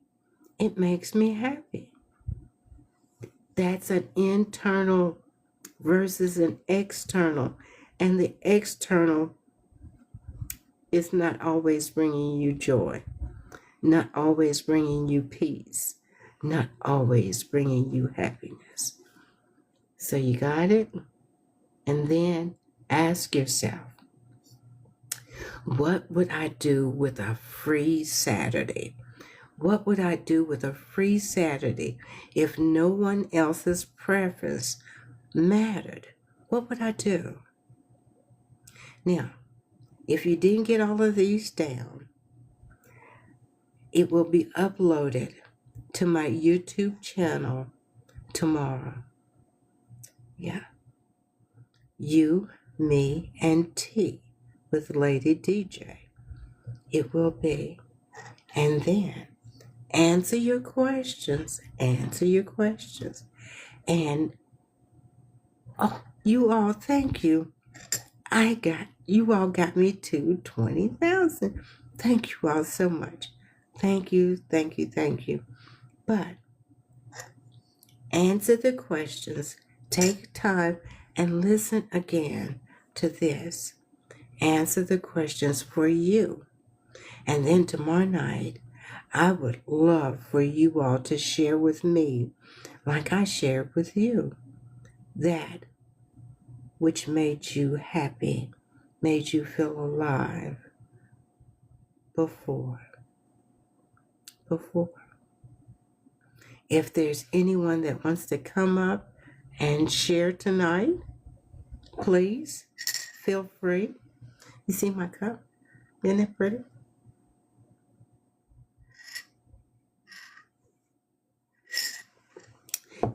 It makes me happy. That's an internal versus an external. And the external is not always bringing you joy, not always bringing you peace, not always bringing you happiness. So you got it? And then ask yourself, what would I do with a free Saturday? What would I do with a free Saturday if no one else's preference mattered? What would I do? Now, if you didn't get all of these down, it will be uploaded to my YouTube channel tomorrow. Yeah. You, Me, and T with Lady DJ. It will be. And then answer your questions. And, oh, you all, thank you. you all got me to 20,000. Thank you all so much. Thank you, thank you, thank you. But answer the questions. Take time and listen again to this. Answer the questions for you. And then tomorrow night, I would love for you all to share with me, like I shared with you, that which made you happy, made you feel alive before. If there's anyone that wants to come up and share tonight, please feel free. You see my cup? Isn't it pretty?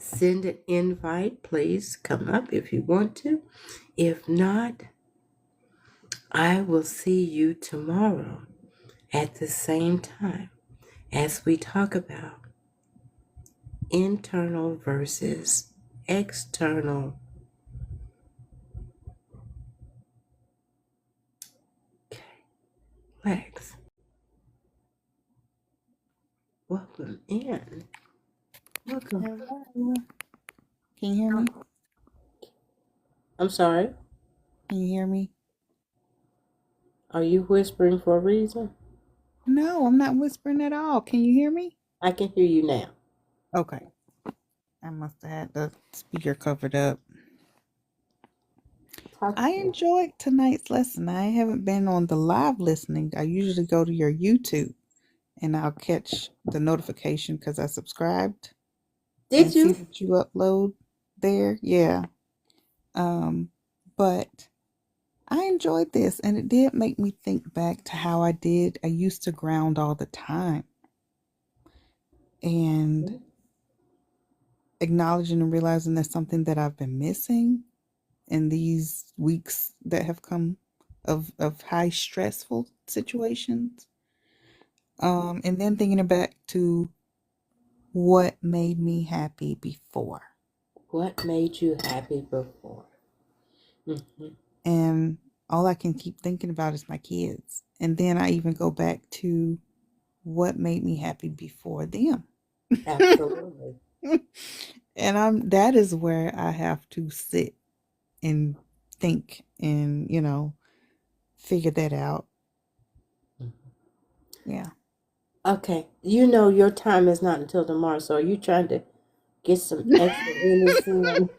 Send an invite. Please come up if you want to. If not, I will see you tomorrow at the same time as we talk about internal versus external. Okay. Lex, welcome in. Welcome. Hello. Can you hear me? I'm sorry. Can you hear me? Are you whispering for a reason? No, I'm not whispering at all. Can you hear me? I can hear you now. Okay. I must have had the speaker covered up. I enjoyed tonight's lesson. I haven't been on the live listening. I usually go to your YouTube and I'll catch the notification because I subscribed. Did see you? that you upload there. Yeah. But I enjoyed this and it did make me think back to how I used to ground all the time. And acknowledging and realizing that's something that I've been missing in these weeks that have come of high stressful situations. And then thinking back to what made me happy before. What made you happy before? Mm-hmm. And all I can keep thinking about is my kids. And then I even go back to what made me happy before them. Absolutely. And that is where I have to sit and think and, figure that out. Yeah. Okay. You know your time is not until tomorrow, so are you trying to get some extra energy in?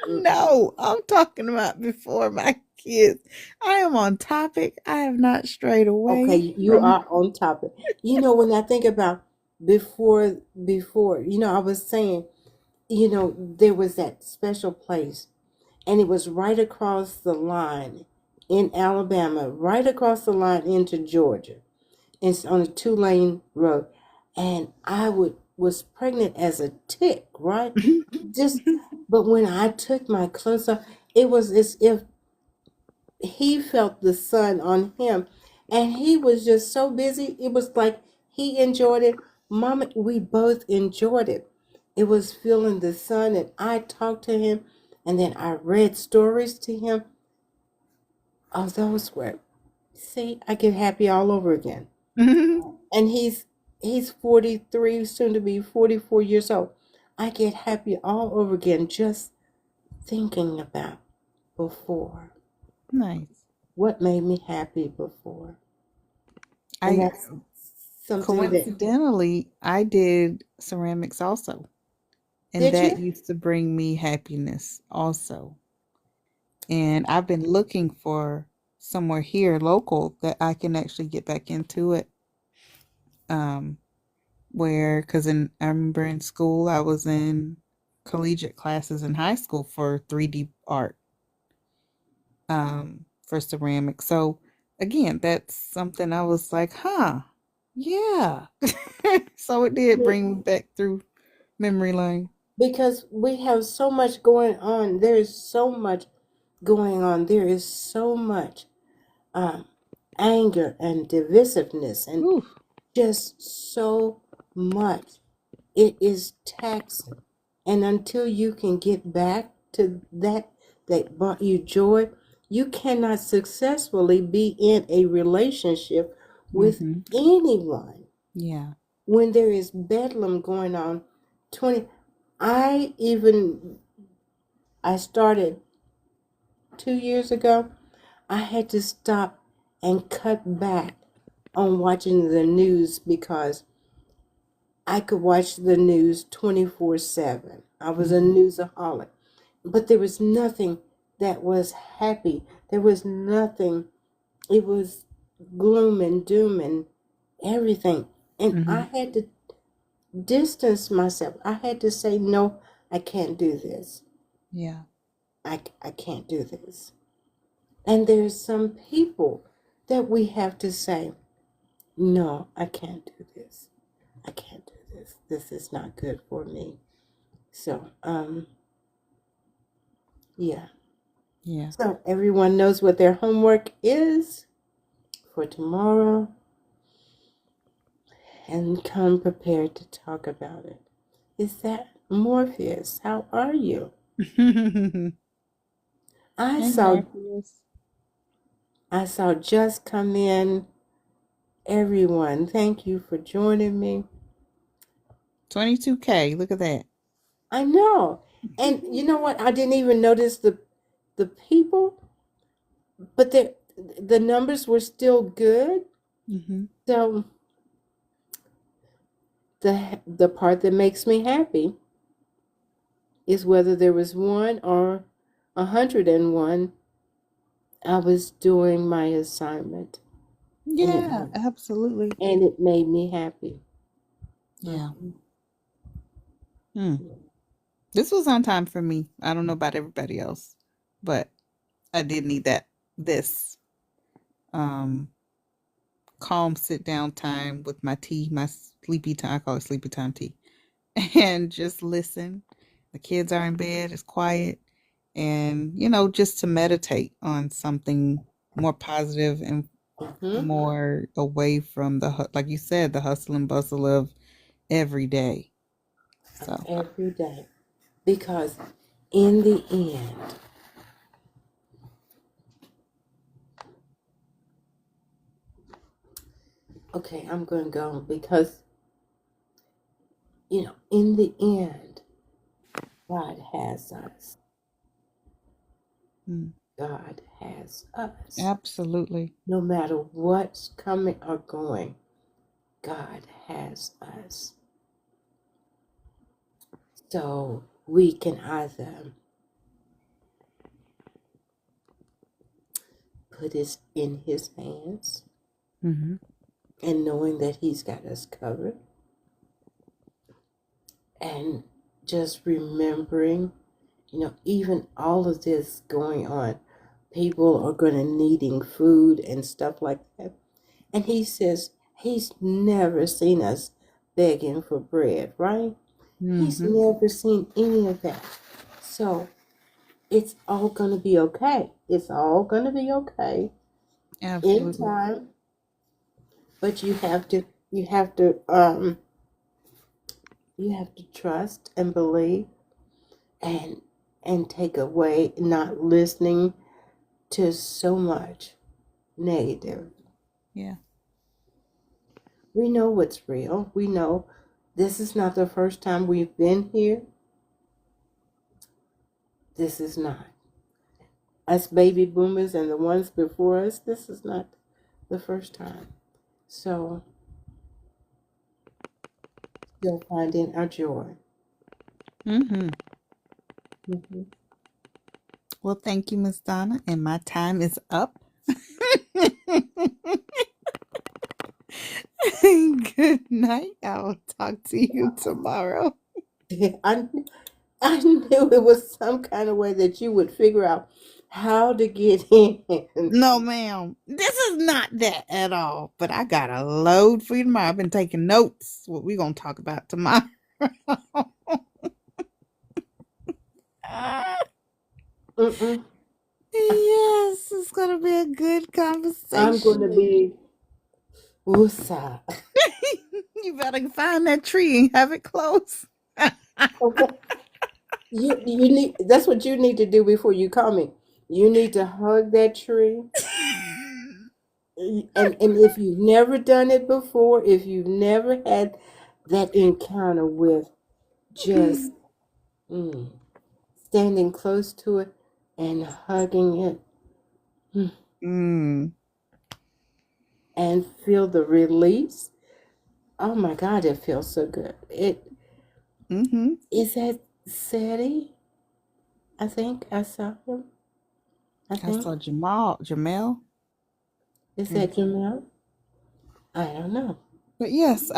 No, I'm talking about before my kids. I am on topic. I have not strayed away. Okay, you are on topic. You know, when I think about before, I was saying, there was that special place, and it was right across the line in Alabama, right across the line into Georgia. It's on a 2-lane road, and was pregnant as a tick, right? But when I took my clothes off, it was as if he felt the sun on him, and he was just so busy. It was like he enjoyed it. Mama, we both enjoyed it. It was feeling the sun, and I talked to him, and then I read stories to him. Oh, those were, see, I get happy all over again. And he's 43, soon to be 44 years old. I get happy all over again just thinking about before. Nice. What made me happy before? And I that's something that, coincidentally I did ceramics also. And did that you? used to bring me happiness also. And I've been looking for somewhere here local that I can actually get back into it. Because I remember in school I was in collegiate classes in high school for 3D art, for ceramics. So again, that's something I was like, yeah. So it did bring me back through memory lane. Because we have so much going on. There is so much going on. There is so much anger and divisiveness and Oof. just so much. It is taxing. And until you can get back to that that brought you joy, you cannot successfully be in a relationship with Mm-hmm. anyone Yeah. when there is bedlam going on. 20 I even I started 2 years ago. I had to stop and cut back on watching the news because I could watch the news 24/7. I was a Mm-hmm. newsaholic. But there was nothing that was happy. There was nothing. It was gloom and doom and everything. And I Mm-hmm. had to distance myself. I had to say, no, I can't do this. Yeah. I can't do this. And there's some people that we have to say, no, I can't do this. I can't do this. This is not good for me. So, yeah. Yeah. So everyone knows what their homework is for tomorrow and come prepared to talk about it. Is that Morpheus? How are you? Hey, I saw Morpheus. I saw Just come in. Everyone, thank you for joining me. 22K. Look at that. I know. And you know what? I didn't even notice the people, but the numbers were still good. Mm-hmm. So the part that makes me happy is whether there was one or 101. I was doing my assignment, and Yeah, absolutely. it made me happy. Yeah. Mhm. Hmm. This was on time for me. I don't know about everybody else, but I did need this um calm sit down time with my tea, my sleepy time. I call it sleepy time tea. And just listen. The kids are in bed, it's quiet, and just to meditate on something more positive and Mhm. more away from like you said, the hustle and bustle of every day. So, Every day, because in the end, okay, I'm going to go because in the end, God has us. mm, God has us. absolutely. No matter what's coming or going, God has us. So we can either put it in His hands Hmm. and knowing that He's got us covered, and just remembering, even all of this going on, people are going to needing food and stuff like that. And He says He's never seen us begging for bread, right? He's Hmm. never seen any of that. So it's all going to be okay. It's all going to be okay in Absolutely. time. But you have to trust and believe, and take away not listening to so much negative. Yeah. We know what's real. We know this is not the first time we've been here. This is not. Us baby boomers and the ones before us, this is not the first time. So, still finding our joy. Hmm. Mhm. Well, thank you, Miss Donna, and my time is up. Good night. I'll talk to you tomorrow. I, I knew it was some kind of way that you would figure out how to get in. No, ma'am. This is not that at all. But I got a load for you tomorrow. I've been taking notes. What we gonna talk about tomorrow? Mm-mm. Yes, it's gonna be a good I'm going to conversation. be woosah. You better find that tree and have it close. You need, that's what you need to do before you call me. You need to hug that tree. And if you've never done it before, if you've never had that encounter with just mm, standing close to it and hugging it, mm, Mm. and feel the release. Oh my God, it feels so good. It Mm-hmm. is that Seti. I think I saw him. I I think saw Jamel. is Mm. that Jamel. I don't know. But yes,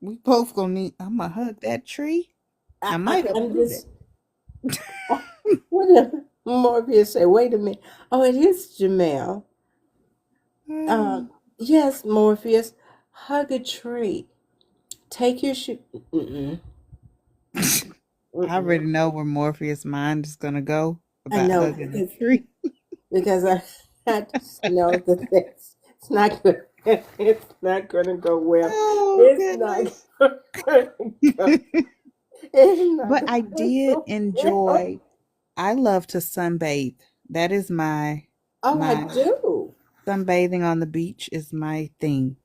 we both gonna I'm gonna hug that tree. I might I'm uproot it. just. What did Morpheus say? Wait a minute. Oh, it is Jamel. Mm. Yes, Morpheus. Hug a tree. Take your shoe. Mm-mm, I already mm-mm. know where Morpheus' mind is gonna go I about know hugging the tree. because I just know that it's not good. It's not going to go well. Oh It's not goodness. going to go. It's not But going I to did go well. enjoy. I love to sunbathe. That is Oh, I my do. sunbathing on the beach is my thing.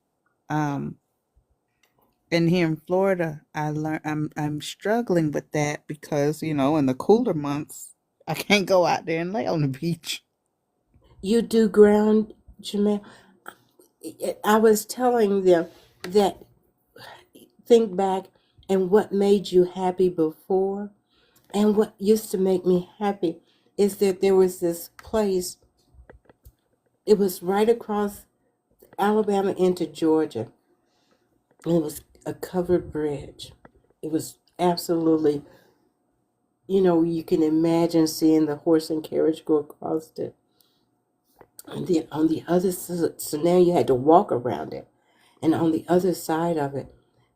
Um, and here in Florida, I'm struggling with that because, in the cooler months, I can't go out there and lay on the beach. You do ground, Jamel. I was telling them that think back and what made you happy before. And what used to make me happy is that there was this place, it was right across Alabama into Georgia, and it was a covered bridge. It was absolutely, you can imagine seeing the horse and carriage go across it. And then on the other side, so now you had to walk around it. And on the other side of it,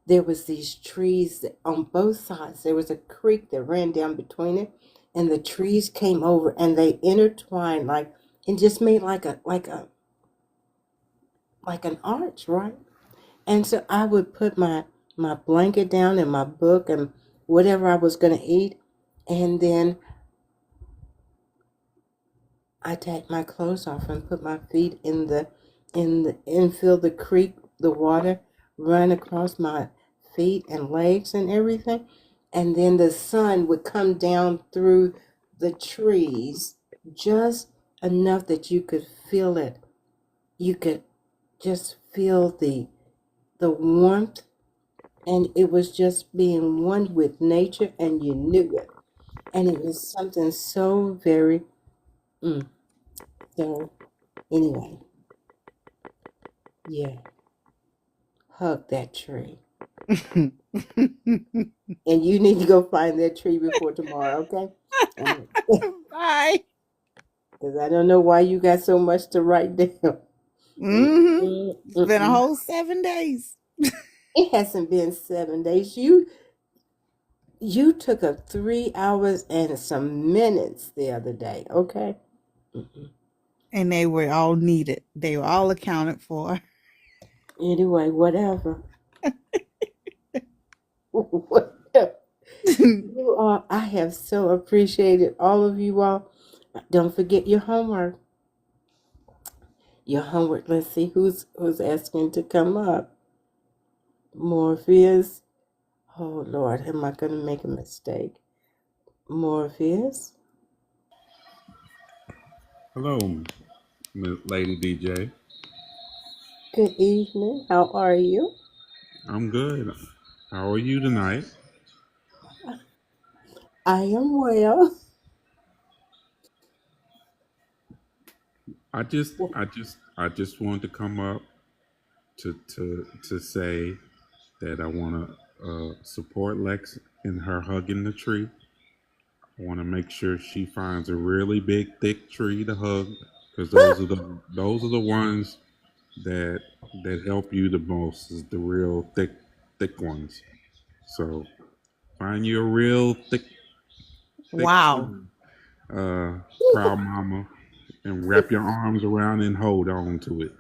there was these trees that on both sides. There was a creek that ran down between it, and the trees came over and they intertwined like and just made like an arch, right? And so I would put my blanket down and my book and whatever I was going to eat, and then I take my clothes off and put my feet and feel the creek, the water run across my feet and legs and everything. And then the sun would come down through the trees just enough that you could feel it. You could just feel the warmth, and it was just being one with nature, and you knew it. And it was something so very mm, so anyway, yeah, hug that tree. And you need to go find that tree before tomorrow, okay? Bye. Because I don't know why you got so much to write down. Mm, Mm-hmm. mm, It's been a mm. whole 7 days. It hasn't been 7 days. You took up 3 hours and some minutes the other day, okay? Mm-mm. And they were all needed. They were all accounted for. Anyway, whatever. Whatever. You all, I have so appreciated all of you all. Don't forget your homework. Your homework. Let's see who's asking to come up. Morpheus. Oh Lord, am I going to make a mistake? Morpheus. Hello, Lady DJ. Good evening. How are you? I'm good. How are you tonight? I am well. I just wanted to come up to say that I want to support Lex in her hugging the tree. I want to make sure she finds a really big, thick tree to hug, because those are the ones that that help you the most. Is the real thick ones. So find you a real thick Wow. tree, uh, proud mama, and wrap your arms around and hold on to it.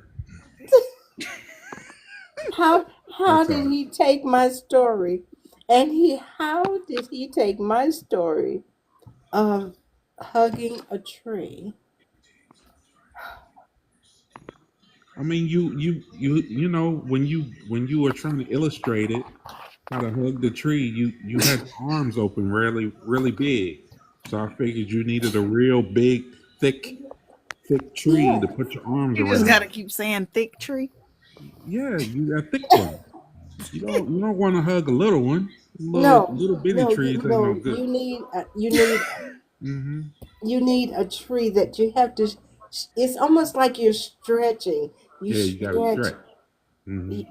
How That's did all. he take my story And how did he take my story of hugging a tree? I mean, you know, when you were trying to illustrate it, how to hug the tree, you had your arms open really big. So I figured you needed a real big, thick tree Yeah. to put your arms You just gotta around. keep saying thick tree. Yeah, you a thick one. You don't want to hug a little one. No, Little bitty no, trees ain't no good. Hmm. you need a tree that you have to. It's almost like you're stretching. You Yeah, you got to stretch. stretch. Hmm. y-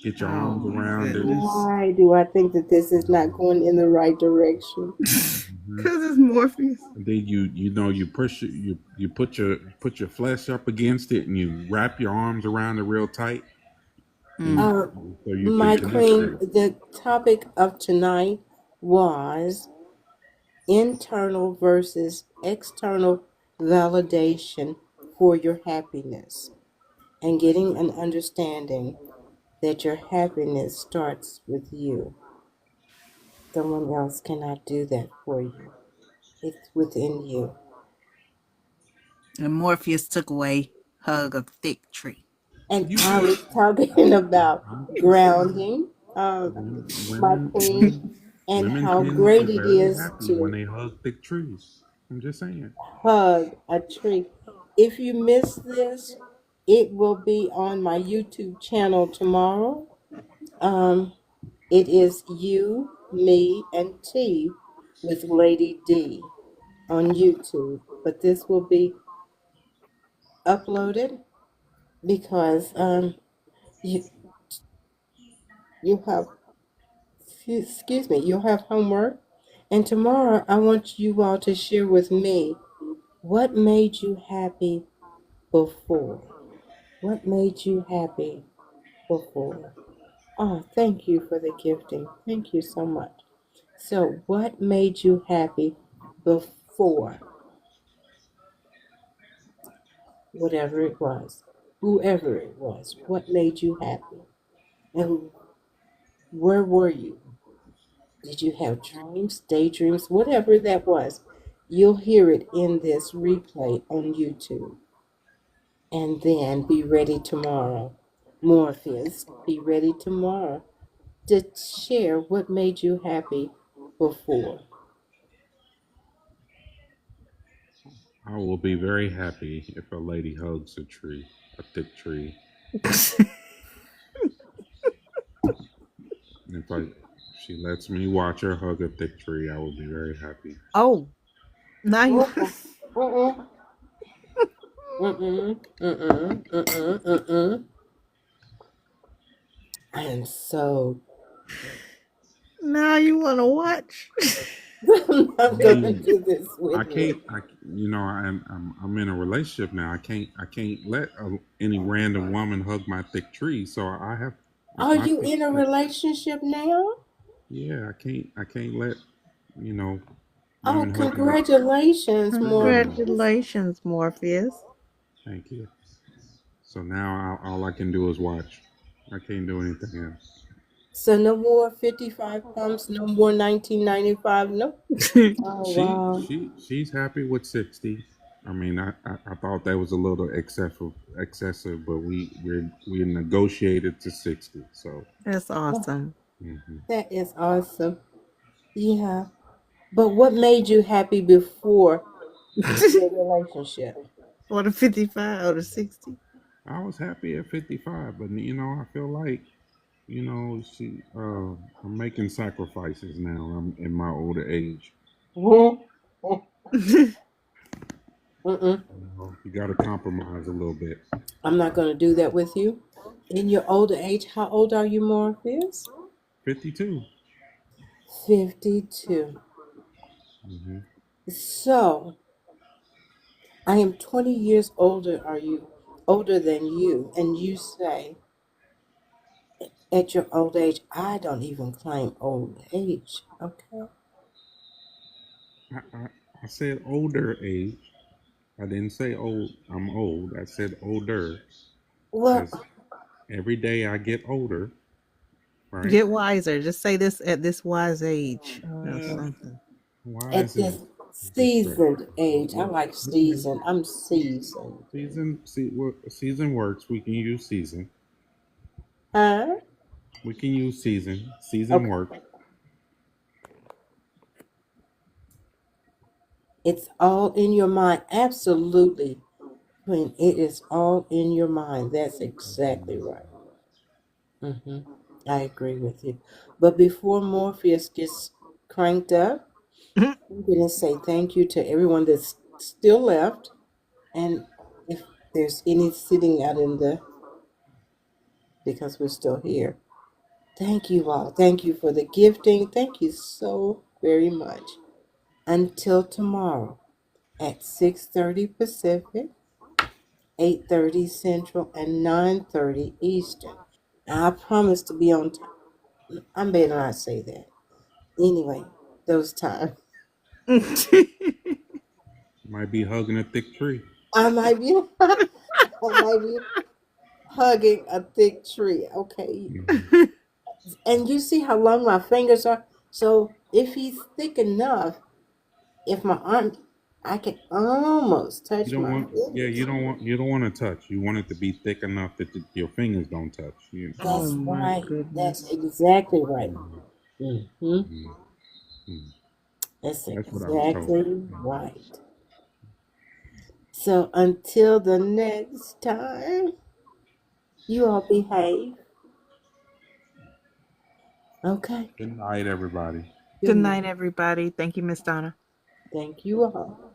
Get your Oh arms my around it. goodness. Why do I think that this is not going in the right direction? Hmm. Because it's Morpheus. And then you know you push it, you put your flesh up against it and you wrap your arms around it real tight and Mm. so you can My queen, penetrate. the topic of tonight was internal versus external validation for your happiness and getting an understanding that your happiness starts with you. Someone else cannot do that for you. It's within you. And Morpheus took away hug of thick tree. And You I did. was talking about I'm just saying. grounding, my Women, queen, and women how can be great it very is happy when to they hug thick trees. I'm just saying. hug a tree. If you miss this, it will be on my YouTube channel tomorrow. Um, it is you, me, and T with Lady D on YouTube. But this will be uploaded because you you have excuse me, you'll have homework. And tomorrow I want you all to share with me what made you happy before. What made you happy before? Oh, thank you for the gifting. Thank you so much. So, what made you happy before, whatever it was, whoever it was? What made you happy? And where were you? Did you have dreams, daydreams, whatever that was? You'll hear it in this replay on YouTube. And then be ready tomorrow. Morpheus, be ready tomorrow to share what made you happy before. I will be very happy if a lady hugs a tree, a thick tree. If she lets me watch her hug a thick tree, I will be very happy. Oh, now you. Mm-mm, mm-mm, mm-mm, mm-mm, mm-mm, mm-mm. I am so Now you want to watch. I'm I not gonna mean, do this I with can't. you. You know, I'm in a relationship now. I can't let any random woman hug my thick tree. So I have Are my you thick. in a relationship now? Yeah, I can't let you know Oh, women hug my. congratulations, Yeah, Morpheus. Congratulations, Morpheus. thank you. So now all I can do is watch. I can't do anything else. So no more 55 pumps, no more 1995. No. Oh wow. She's happy with 60. I mean, I thought that was a little excessive, but we negotiated to 60. So That's Oh, awesome. mhm. that is awesome. Yeah. But what made you happy before your relationship? For the 55 or the 60. I was happy at 55, but you know, I feel like you know I'm making sacrifices now. I'm in my older age. Mm-mm. You know, you got to compromise a little bit. I'm not going to do that with you. In your older age, how old are you, Morpheus? 52. 52. Hmm. So, I am 20 years older, are you older than you? And you say, at your old age, I don't even claim old age. Okay. I, I I said older age. I didn't say old. I'm old. I said older Well, because every day I get older, right? Get wiser. Just say this at this wise age or Uh, something. At wise this is a stretch. seasoned age, I like Okay. seasoned. I'm seasoned. Season works. We can use season. Huh? We can use season. Season Okay. works. It's all in your mind. Absolutely. When it is all in your mind. That's exactly right. I agree with you. But before Morpheus gets cranked up, I'm going to say thank you to everyone that's still left. And if there's any sitting out in the, because we're still here, thank you all. Thank you for the gifting. Thank you so very much. Until tomorrow at 6:30 Pacific, 8:30 Central, and 9:30 Eastern. I promise to be on time. I better not say that. Anyway, those times. Might be hugging a thick tree. I might be I might be hugging a thick tree. Okay. Mhm. And you see how long my fingers are? So if he's thick enough, if my arm, I can almost You touch don't my want. Yeah, fingers. you don't want to touch. You want it to be thick enough that your fingers don't touch. You. Oh That's my right. That's goodness. exactly right. Mhm. hmm Mhm. Mhm. That's That's what I was told. exactly right. So until the next time, you all behave. Okay. Good night, everybody. Good Good night. night, everybody. Thank you, Miss Donna. Thank you all.